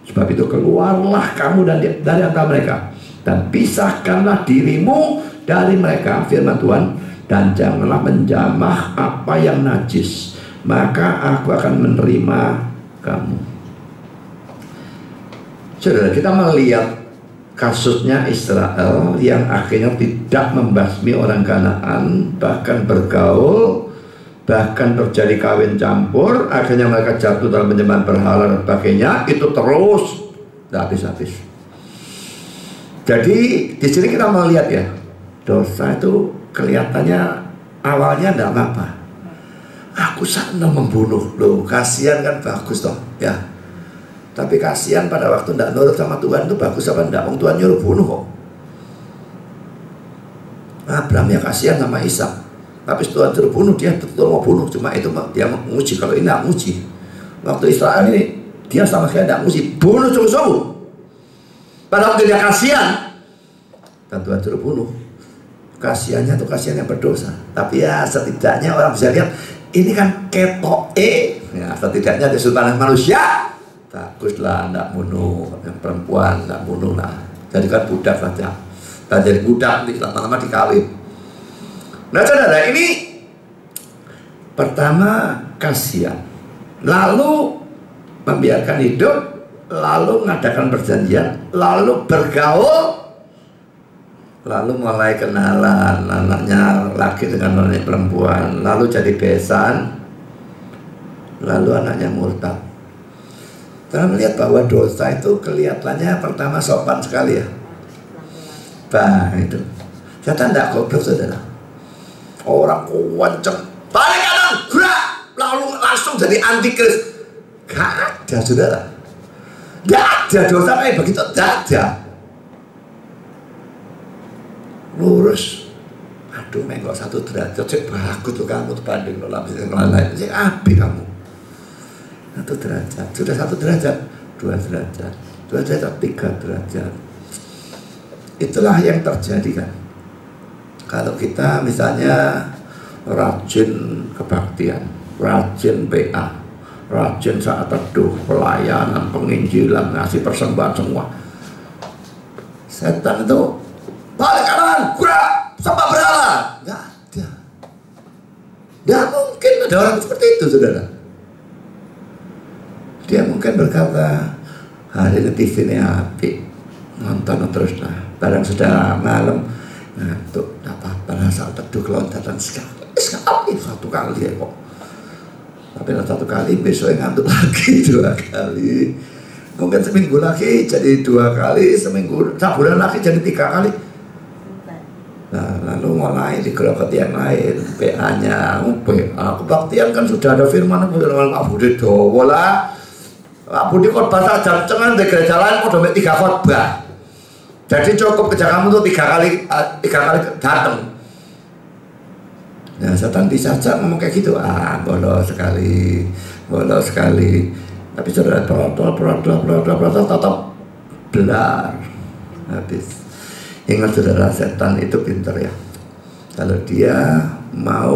Sebab itu keluarlah kamu dari antara mereka dan pisahkanlah dirimu dari mereka, firman Tuhan, dan janganlah menjamah apa yang najis, maka aku akan menerima kamu. Saudara, kita melihat kasusnya Israel yang akhirnya tidak membasmi orang Kanaan, bahkan bergaul, bahkan terjadi kawin campur, akhirnya mereka jatuh dalam penyembahan berhala dan sebagainya. Itu terus tidak habis-habis. Jadi di sini kita melihat ya, dosa itu kelihatannya awalnya tidak apa-apa. Aku senang membunuh, loh kasihan kan, bagus toh ya. Tapi kasihan pada waktu tidak nurut sama Tuhan itu bagus apa enggak? Wong Tuhan nyuruh bunuh kok. Abraham ya kasihan sama Ishak. Tapi Tuhan suruh bunuh, dia betul mau bunuh. Cuma itu dia menguji, kalau ini tidak menguji. Waktu Israel ini dia sama sekali tidak menguji, bunuh sungguh-sungguh. Pada waktu dia kasihan, dan Tuhan suruh bunuh. Kasihannya itu kasihan yang berdosa. Tapi ya setidaknya orang bisa lihat, ini kan ketoe. Ya setidaknya di sudut pandang manusia, baguslah tidak bunuh. Yang perempuan tidak bunuh lah. Jadikan budak saja. Dan jadi budak lama-lama dikawin. Nah saudara, ini pertama kasihan, lalu membiarkan hidup, lalu mengadakan perjanjian, lalu bergaul, lalu mulai kenalan anaknya laki dengan anak perempuan, lalu jadi besan, lalu anaknya murtad. Karena melihat bahwa dosa itu kelihatannya pertama sopan sekali ya. Bah itu. Setan tidak goblok saudara. Orang kenceng, balik kanan, gerak, lalu langsung jadi antikris. Gak ada saudara. Gak ada dosa kayak begitu, gak ada. Lurus. Aduh, menggok 1 derajat, cek bagus tuh kamu tuh banding lo lapisin lain-lain, cek api kamu. 1 derajat, sudah 1 derajat, 2 derajat, 2 derajat, 3 derajat. Itulah yang terjadi kan. Kalau kita misalnya rajin kebaktian, rajin PA, rajin saat teduh, pelayanan, penginjilan, ngasih persembahan semua. Setan itu balik kanan, gerak, sembah berhala. Nggak ada. Nggak mungkin ada orang seperti itu, saudara. Dia mungkin berkata, hari ini TV ini api, nonton terus lah. Barang sudah malam, ngantuk, tak apa-apa, asal teduh kelontatan sekali 1 kali ya kok. Tapi 1 kali, besoknya ngantuk lagi 2 kali. Mungkin seminggu lagi jadi 2 kali, seminggu, sebulan lagi jadi 3 kali. Nah, lalu mulai digerokoti yang lain, PA-nya, PA kebaktian kan sudah ada firman Pak Budi Dowo lah. Pak Budi khotbah saja, jangan di gereja lain udah 3 khotbah. Jadi cukup kerja kamu tuh 3 kali datang. Nah, setan disajak ngomong kayak gitu, bolos sekali. Tapi saudara protol tetap belar. Habis. Ingat saudara, setan itu pintar ya. Kalau dia mau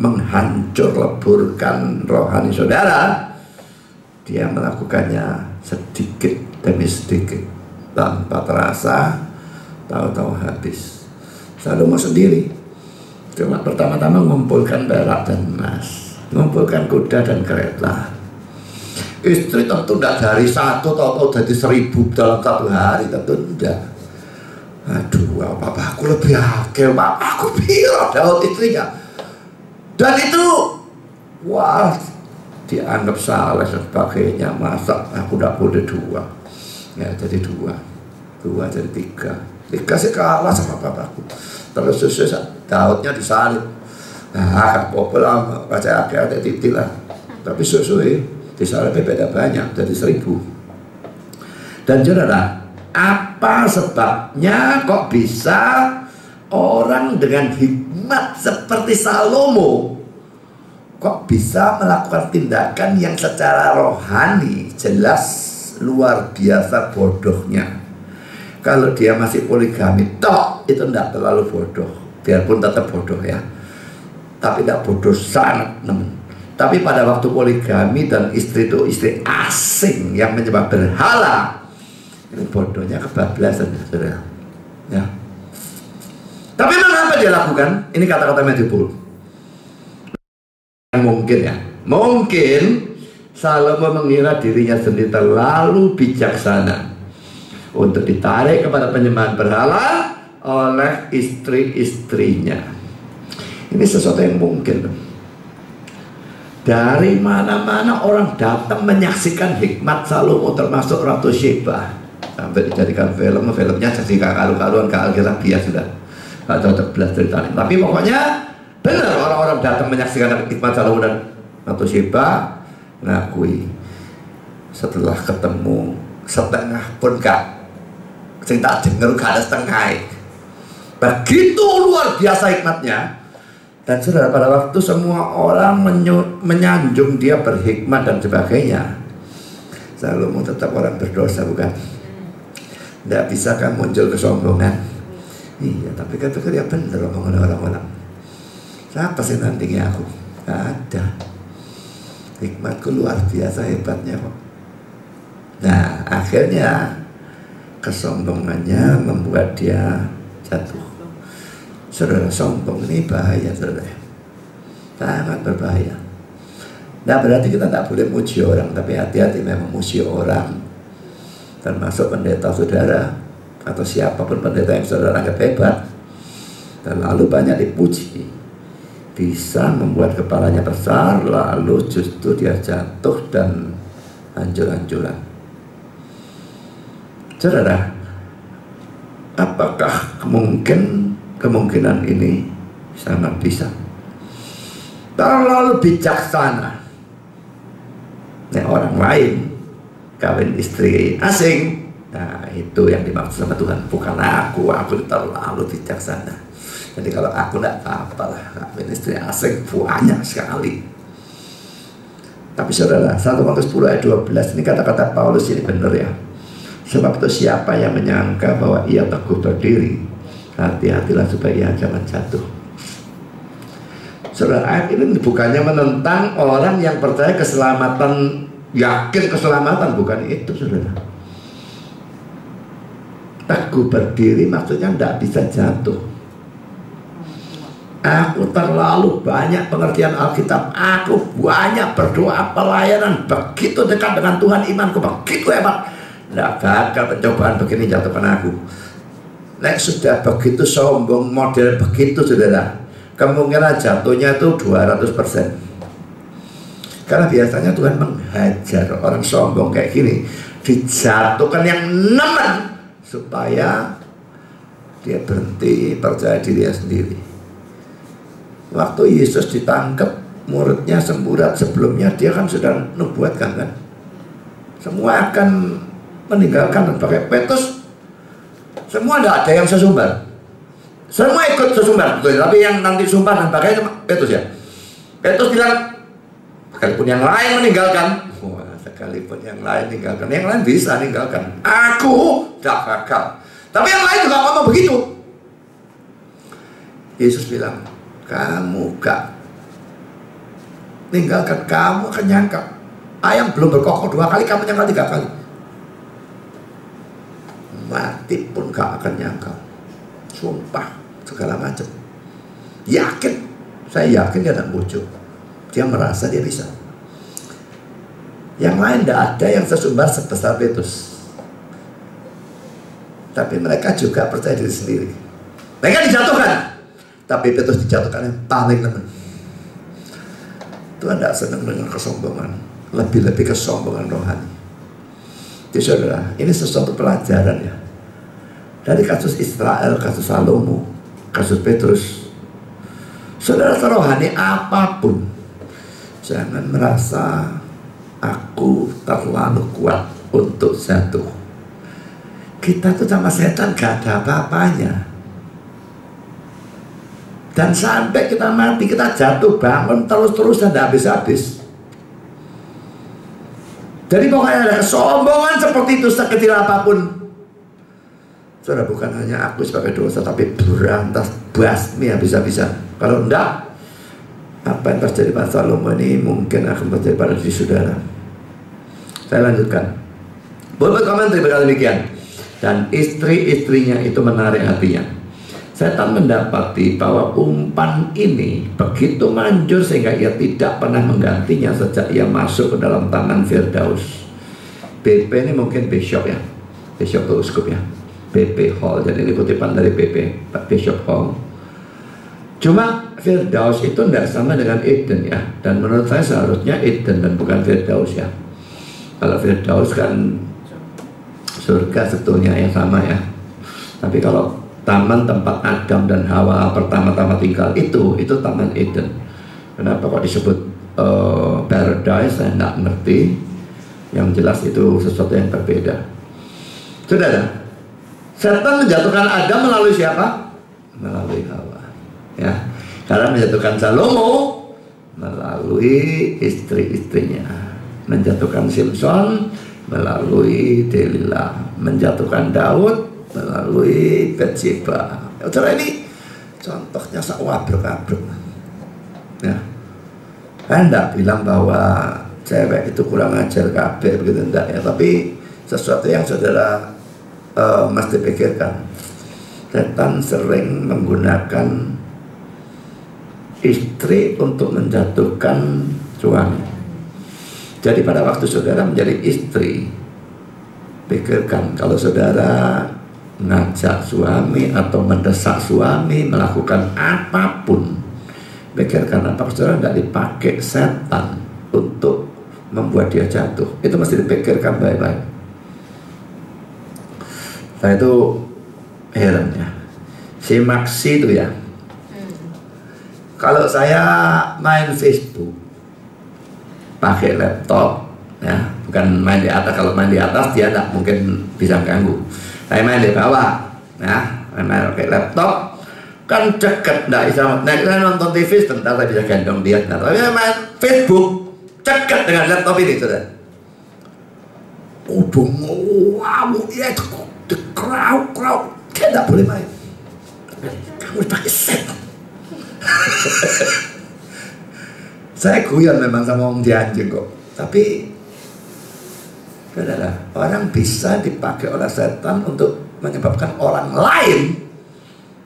menghancur leburkan rohani saudara, dia melakukannya sedikit demi sedikit, tanpa terasa, tahu-tahu habis. Salomo sendiri cuma pertama-tama mengumpulkan perak dan emas, mengumpulkan kuda dan kereta. Istri tentu tidak dari 1 tahu-tahu jadi 1000 dalam 1 hari, tentu tidak. Aduh, apa aku lebih akil, aku bilang Daud istrinya. Dan itu, wah, dianggap salah dan sebagainya. Masa aku tidak boleh 2? Ya, jadi 2 jadi 3 sih kalah sama bapakku. Terus Daudnya disalib. Nah, kan populer, baca akhir-akhir titik lah. Tapi disalibnya beda banyak, jadi 1000. Dan saudara, apa sebabnya kok bisa orang dengan hikmat seperti Salomo kok bisa melakukan tindakan yang secara rohani jelas luar biasa bodohnya? Kalau dia masih poligami, toh itu tidak terlalu bodoh, biarpun tetap bodoh ya, tapi tidak bodoh sangat nemen. Tapi pada waktu poligami dan istri itu istri asing yang menyembah berhala, ini bodohnya kebablasan saudara. Ya. Tapi mengapa dia lakukan? Ini kata-kata Matthew Poole. Mungkin ya, mungkin Salomo mengira dirinya sendiri terlalu bijaksana untuk ditarik kepada penyembahan berhala oleh istri-istrinya. Ini sesuatu yang mungkin. Dari mana-mana orang datang menyaksikan hikmat Salomo, termasuk Ratu Sheba. Sampai dijadikan filmnya jadi karu-karuan ke Alkitab biasa sudah. Gak cocok belas ceritanya. Tapi pokoknya benar, orang-orang datang menyaksikan hikmat Salomo dan Ratu Sheba, ngakui setelah ketemu setengah pun gak, sing tak denger gak ada setengah. Begitu luar biasa hikmatnya. Dan saudara, pada waktu semua orang menyanjung dia berhikmat dan sebagainya, Salomo tetap orang berdosa, bukan? Tidak bisa kan muncul kesombongan. Iya, tapi kan dia benar omongan orang-orang. Siapa sih nantinya aku? Gak ada. Hikmatku luar biasa hebatnya kok. Nah, akhirnya kesombongannya membuat dia jatuh. Saudara, sombong ini bahaya, saudara. Sangat berbahaya. Nah, berarti kita tidak boleh muji orang, tapi hati-hati memang muji orang. Termasuk pendeta saudara, atau siapapun pendeta yang saudara anggap hebat, dan lalu banyak dipuji, bisa membuat kepalanya besar, lalu justru dia jatuh dan hancur-hancuran. Saudara, apakah kemungkinan ini? Sangat bisa. Terlalu bijaksana. Nah, orang lain kawin istri asing, nah itu yang dimaksud sama Tuhan, bukan aku terlalu bijaksana. Jadi kalau aku tidak apa-apa lah kawin istri asing banyak sekali. Tapi saudara, 1 Korintus 10 ayat 12 ini kata-kata Paulus ini benar ya. Sebab itu siapa yang menyangka bahwa ia teguh berdiri, hati-hatilah supaya ia jangan jatuh. Saudara, ayat ini bukannya menentang orang yang percaya keselamatan, yakin keselamatan, bukan itu saudara. Teguh berdiri maksudnya tidak bisa jatuh. Aku terlalu banyak pengertian Alkitab, aku banyak berdoa pelayanan, begitu dekat dengan Tuhan, imanku begitu hebat, tidak bakal pencobaan begini jatuhkan aku. Nek sudah begitu sombong model begitu saudara, kemungkinan jatuhnya itu 200%. Karena biasanya Tuhan menghajar orang sombong kayak gini, dijatuhkan yang nemen supaya dia berhenti percaya dirinya sendiri. Waktu Yesus ditangkap, muridnya semburat sebelumnya dia kan sudah nubuatkan kan, semua akan meninggalkan dan pakai Petrus. Semua tidak ada yang sesumbar, semua ikut sesumbar, betul. Tapi yang nanti sumpah dan pakai itu Petrus ya. Petrus bilang, sekalipun yang lain meninggalkan, sekalipun yang lain meninggalkan, yang lain bisa meninggalkan, aku tidak bakal. Tapi yang lain juga ngomong begitu. Yesus bilang, kamu gak meninggalkan, kamu akan nyangkal. Ayam belum berkokok 2 kali, kamu nyangkal 3 kali. Mati pun gak akan nyangkal. Sumpah segala macam. Yakin, saya yakin dia tidak muncul. Dia merasa dia bisa. Yang lain tidak ada yang sesumbar sebesar Petrus. Tapi mereka juga percaya diri sendiri. Mereka dijatuhkan, tapi Petrus dijatuhkan yang paling nemen. Tuhan tidak senang dengan kesombongan, lebih-lebih kesombongan rohani. Jadi saudara, ini sesuatu pelajaran ya. Dari kasus Israel, kasus Salomo, kasus Petrus. Saudara, serohani apapun, jangan merasa aku terlalu kuat untuk jatuh. Kita tuh sama setan gak ada apa-apanya. Dan sampai kita mati, kita jatuh bangun terus-terusan, tidak habis-habis. Jadi pokoknya ada kesombongan seperti itu sekecil apapun. Saudara, bukan hanya aku sebagai dosa, tapi berantas basmi habis-habisan. Kalau enggak, apa yang terjadi pada Salomo ini mungkin akan terjadi pada diri saudara. Saya lanjutkan. Boleh komentar berkata demikian. Dan istri-istrinya itu menarik hatinya. Setan mendapati bahwa umpan ini begitu manjur sehingga ia tidak pernah menggantinya sejak ia masuk ke dalam tangan Firdaus. BP ini mungkin bishop ya, bishop atau uskup ya, BP Hall. Jadi ini kutipan dari BP, Bishop Hall. Cuma Firdaus itu tidak sama dengan Eden ya. Dan menurut saya seharusnya Eden dan bukan Firdaus ya. Kalau Firdaus kan surga sebetulnya yang sama ya. Tapi kalau taman tempat Adam dan Hawa pertama-tama tinggal itu taman Eden. Kenapa kok disebut paradise? Saya tidak ngerti. Yang jelas itu sesuatu yang berbeda. Saudara, setan menjatuhkan Adam melalui siapa? Melalui Hawa. Ya, karena menjatuhkan Salomo melalui istri-istrinya, menjatuhkan Simpson melalui Delilah, menjatuhkan Daud melalui Bathsheba. Saudara, ini contohnya sawabrek-abrek. Ya, saya tidak bilang bahwa cewek itu kurang ajar kabeh begitu, enggak ya. Tapi sesuatu yang saudara mesti pikirkan. Setan sering menggunakan istri untuk menjatuhkan suami. Jadi pada waktu saudara menjadi istri, pikirkan kalau saudara ngajak suami atau mendesak suami melakukan apapun, pikirkan apakah saudara tidak dipakai setan untuk membuat dia jatuh. Itu mesti dipikirkan baik-baik. Saya itu heran ya, si Maxi itu ya, kalau saya main Facebook pakai laptop ya, bukan main di atas. Kalau main di atas dia tidak mungkin bisa ganggu. Saya main di bawah ya, main pakai laptop kan ceket, tidak bisa. Nah, kita nonton TV sebentar saya bisa gendong dia. Nah, tapi main Facebook ceket dengan laptop ini, saudara. Udah ngamuk ya, crowd, dia tidak boleh main. Kamu pakai set. Saya guyon memang sama orang dianjing kok. Tapi saudara, orang bisa dipakai oleh setan untuk menyebabkan orang lain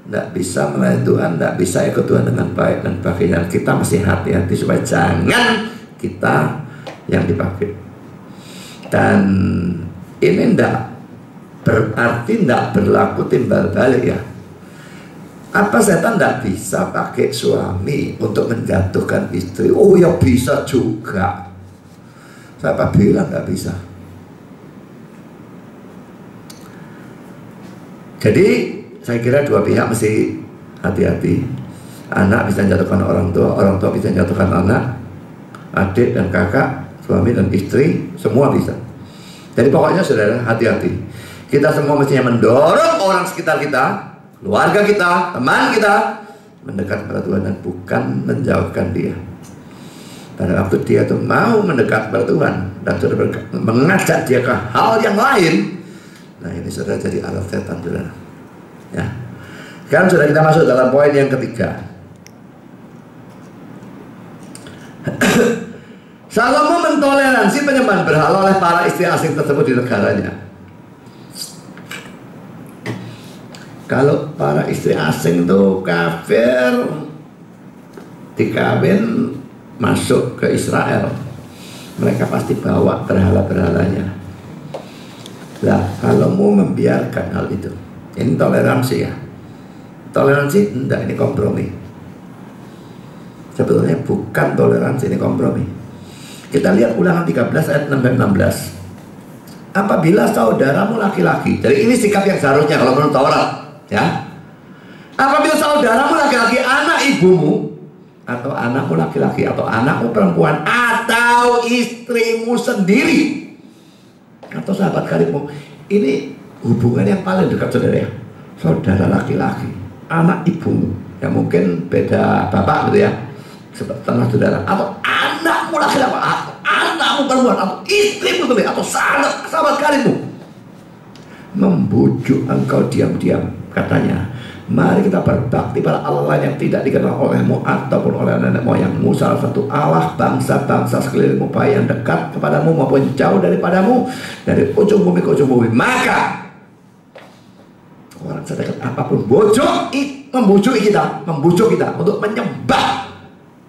tidak bisa melayani Tuhan, tidak bisa ikut Tuhan dengan baik dan sebagainya. Kita mesti hati-hati supaya jangan kita yang dipakai. Dan ini tidak berarti tidak berlaku timbal balik ya. Apa setan tidak bisa pakai suami untuk menjatuhkan istri? Oh ya bisa juga. Siapa bilang tidak bisa? Jadi saya kira dua pihak mesti hati-hati. Anak bisa menjatuhkan orang tua bisa menjatuhkan anak, adik dan kakak, suami dan istri, semua bisa. Jadi pokoknya saudara hati-hati. Kita semua mestinya mendorong orang sekitar kita, keluarga kita, teman kita mendekat kepada Tuhan dan bukan menjauhkan dia. Pada waktu dia tuh mau mendekat kepada Tuhan dan saudara mengajak dia ke hal yang lain, nah ini saudara jadi alat setan, saudara. Ya. Sekarang sudah kita masuk dalam poin yang ketiga. Salomo mentoleransi penyembahan berhala oleh para istri asing tersebut di negaranya. Kalau para istri asing itu kafir, dikawin masuk ke Israel, mereka pasti bawa berhala-berhalanya. Nah, kalau mau membiarkan hal itu, ini toleransi ya. Toleransi enggak, ini kompromi. Sebetulnya bukan toleransi, ini kompromi. Kita lihat Ulangan 13 ayat 6-16. Apabila saudaramu laki-laki, jadi ini sikap yang seharusnya kalau menurut Taurat ya. Apabila saudaramu laki-laki, anak ibumu atau anakmu laki-laki atau anakmu perempuan atau istrimu sendiri atau sahabat karibmu, ini hubungan yang paling dekat saudara ya. Saudara laki-laki, anak ibumu, ya mungkin beda bapak gitu ya, setengah saudara, atau anakmu laki-laki, atau anakmu perempuan, atau istrimu sendiri, atau sahabat karibmu, membujuk engkau diam-diam, katanya, mari kita berbakti pada Allah yang tidak dikenal olehmu ataupun oleh nenek moyangmu, salah satu Allah bangsa-bangsa sekelilingmu, baik yang dekat kepadamu maupun jauh daripadamu, dari ujung bumi ke ujung bumi. Maka orang sedekat apapun membujuk kita untuk menyembah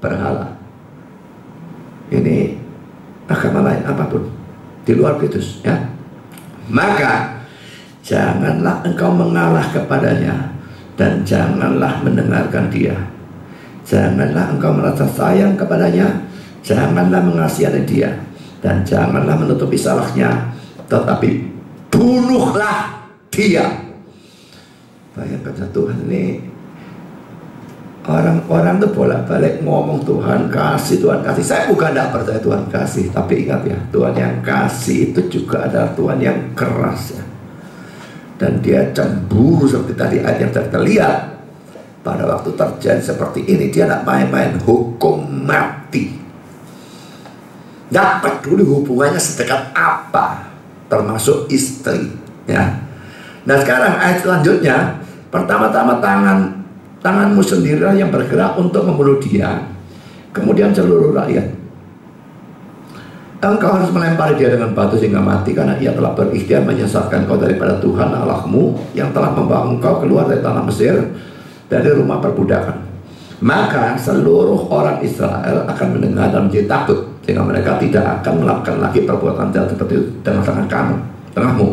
berhala. Ini agama lain apapun di luar Kristus ya. Maka janganlah engkau mengalah kepadanya dan janganlah mendengarkan dia. Janganlah engkau merasa sayang kepadanya, janganlah mengasihani dia, dan janganlah menutupi salahnya, tetapi bunuhlah dia. Bayangkan Tuhan ini, orang-orang tuh bolak-balik ngomong Tuhan kasih, Tuhan kasih. Saya bukan tidak percaya Tuhan kasih, tapi ingat ya, Tuhan yang kasih itu juga adalah Tuhan yang keras ya. Dan dia cemburu seperti tadi ayat yang kita lihat. Pada waktu terjadi seperti ini, dia tidak main-main, hukum mati. Tidak peduli hubungannya sedekat apa, termasuk istri ya. Nah sekarang ayat selanjutnya, pertama-tama tanganmu sendirilah yang bergerak untuk membunuh dia, kemudian seluruh rakyat. Engkau harus melempari dia dengan batu sehingga mati, karena ia telah berikhtiar menyesatkan kau daripada Tuhan Allahmu yang telah membawa engkau keluar dari tanah Mesir, dari rumah perbudakan. Maka seluruh orang Israel akan mendengar dan menjadi takut, sehingga mereka tidak akan melakukan lagi perbuatan jahat seperti itu tengahmu.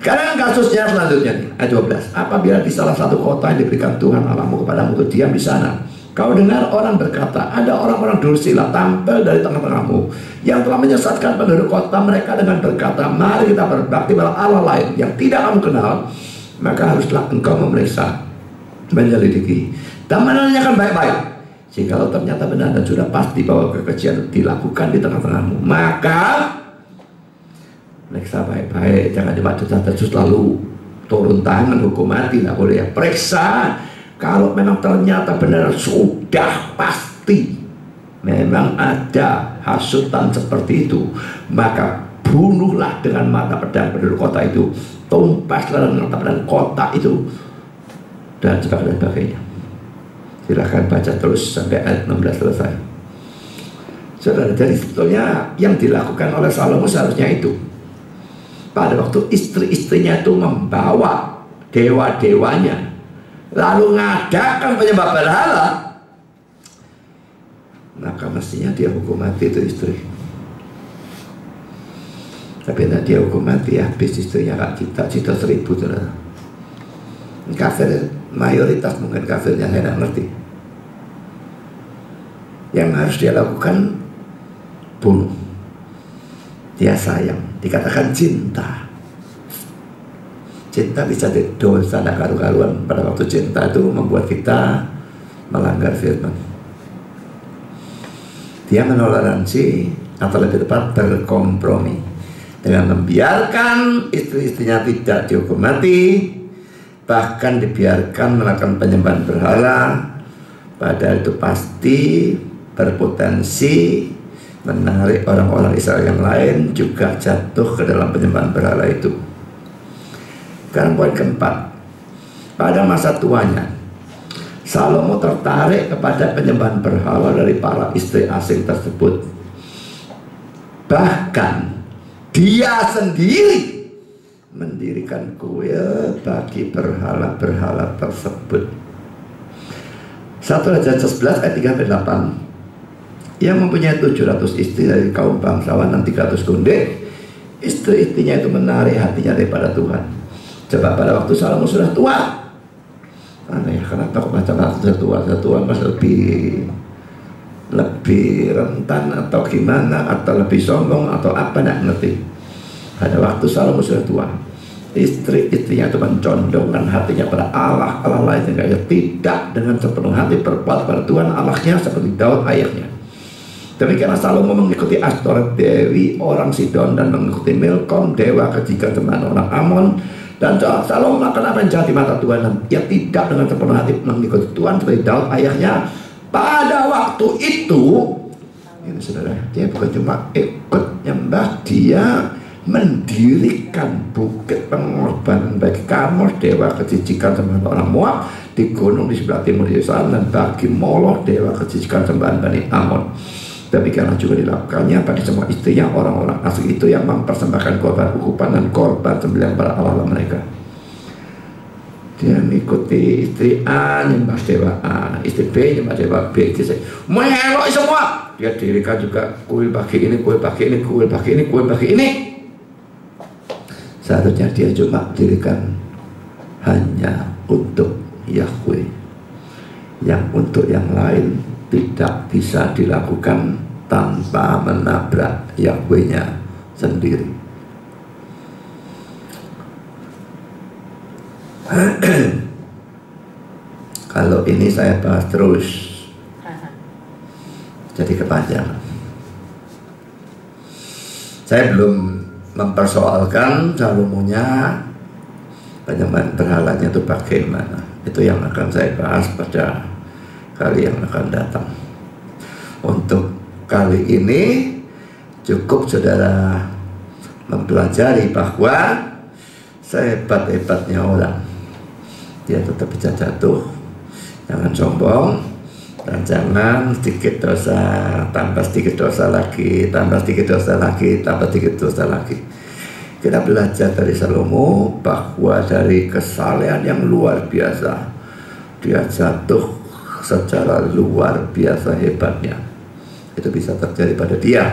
Sekarang kasusnya selanjutnya nih, ayat 12. Apabila di salah satu kota yang diberikan Tuhan Allahmu kepadamu untuk diam di sana, Kau dengar orang berkata, ada orang-orang dursila tampil dari tengah-tengahmu yang telah menyesatkan penduduk kota mereka dengan berkata, mari kita berbakti pada Allah lain yang tidak kamu kenal. Maka haruslah engkau memeriksa, menyelidiki, dan menanyakan baik-baik. Jikalau ternyata benar dan sudah pasti bahwa kekejian dilakukan di tengah-tengahmu, maka periksa baik-baik. Jangan cuma terus lalu turun tangan hukum mati, tidak boleh ya. Periksa. Kalau memang ternyata benar sudah pasti memang ada hasutan seperti itu, maka bunuhlah dengan mata pedang penduduk kota itu, tumpaslah dengan mata pedang kota itu, dan sebagainya. Silahkan baca terus sampai ayat 16 selesai. Saudara, jadi sebetulnya yang dilakukan oleh Salomo seharusnya itu, pada waktu istri-istrinya itu membawa dewa-dewanya lalu ngadakan penyembah berhala, maka mestinya dia hukum mati itu istri. Tapi tidak dia hukum mati, habis istrinya kak cita 1000. Saudara, kafir mayoritas, mungkin kafirnya saya tidak ngerti. Yang harus dia lakukan bunuh. Dia sayang, dikatakan cinta. Cinta bisa jadi dosa dan karu-karuan. Pada waktu cinta itu membuat kita melanggar firman. Dia menoleransi, atau lebih tepat berkompromi, dengan membiarkan istri-istrinya tidak dihukum mati, bahkan dibiarkan melakukan penyembahan berhala, padahal itu pasti berpotensi menarik orang-orang Israel yang lain juga jatuh ke dalam penyembahan berhala itu. Sekarang poin keempat, pada masa tuanya Salomo tertarik kepada penyembahan berhala dari para istri asing tersebut. Bahkan dia sendiri mendirikan kuil bagi berhala-berhala tersebut. 1 Raja 11 ayat 3-8. Ia mempunyai 700 istri dari kaum bangsawan dan 300 gondek. Istri-istrinya itu menarik hatinya daripada Tuhan. Coba pada waktu Salomo sudah tua, aneh, kenapa kok baca waktu sudah tua masih lebih rentan atau gimana, atau lebih sombong atau apa, tidak ngerti. Pada waktu Salomo sudah tua, istri-istrinya itu mencondongkan hatinya pada Allah lain yang tidak dengan sepenuh hati berbuat pada Tuhan Allahnya seperti Daud ayahnya. Demikianlah Salomo mengikuti Astoret dewi orang Sidon dan mengikuti Milkom dewa kejikan sembahan orang Amon. Dan Salomo melakukan apa yang jahat di mata Tuhan, dan ia tidak dengan sepenuh hati mengikuti Tuhan seperti Daud ayahnya. Pada waktu itu, ini saudara, dia bukan cuma ikut nyembah, dia mendirikan bukit pengorbanan bagi Karmos dewa kejijikan sembahan orang Moab di gunung di sebelah timur Yerusalem, dan bagi Moloch dewa kejijikan sembahan Bani Amon. Demikianlah juga dilakukannya bagi semua istrinya orang-orang asing itu yang mempersembahkan korban ukupan dan korban sembelihan pada Allah mereka. Dia mengikuti istri A nyembah dewa A, istri B nyembah dewa B, melok semua. Dia dirikan juga kuil bagi ini, kuil bagi ini, kuil bagi ini, kuil bagi ini. Seharusnya dia cuma dirikan hanya untuk Yahweh, yang untuk yang lain tidak bisa dilakukan tanpa menabrak Yahweh-nya sendiri. Kalau ini saya bahas terus, jadi kepanjangan. Saya belum mempersoalkan Salomonya penyembahan berhalanya itu bagaimana. Itu yang akan saya bahas pada kali yang akan datang. Untuk kali ini cukup saudara mempelajari bahwa sehebat-hebatnya orang, dia tetap bisa jatuh. Jangan sombong, dan jangan sedikit dosa tambah sedikit dosa lagi, tambah sedikit dosa lagi, tambah sedikit dosa lagi. Kita belajar dari Salomo bahwa dari kesalehan yang luar biasa, dia jatuh secara luar biasa hebatnya. Itu bisa terjadi pada dia.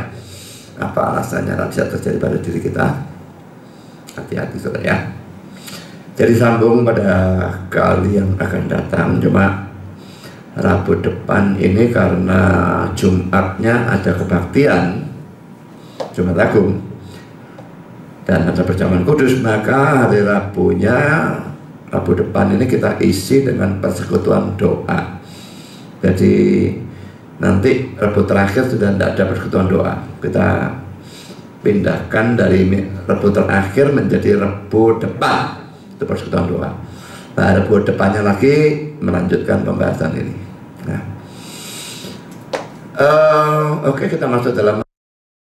Apa alasannya bisa terjadi pada diri kita? Hati-hati saudara ya. Jadi sambung pada kali yang akan datang. Cuma Rabu depan ini karena Jumatnya ada kebaktian Jumat Agung dan ada perjamuan kudus, maka hari Rabunya, Rabu depan ini kita isi dengan persekutuan doa. Jadi nanti Rabu terakhir sudah tidak ada persekutuan doa, kita pindahkan dari Rabu terakhir menjadi Rabu depan, itu persekutuan doa. Nah, Rabu depannya lagi melanjutkan pembahasan ini. Nah, oke, kita masuk dalam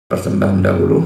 persembahan dahulu.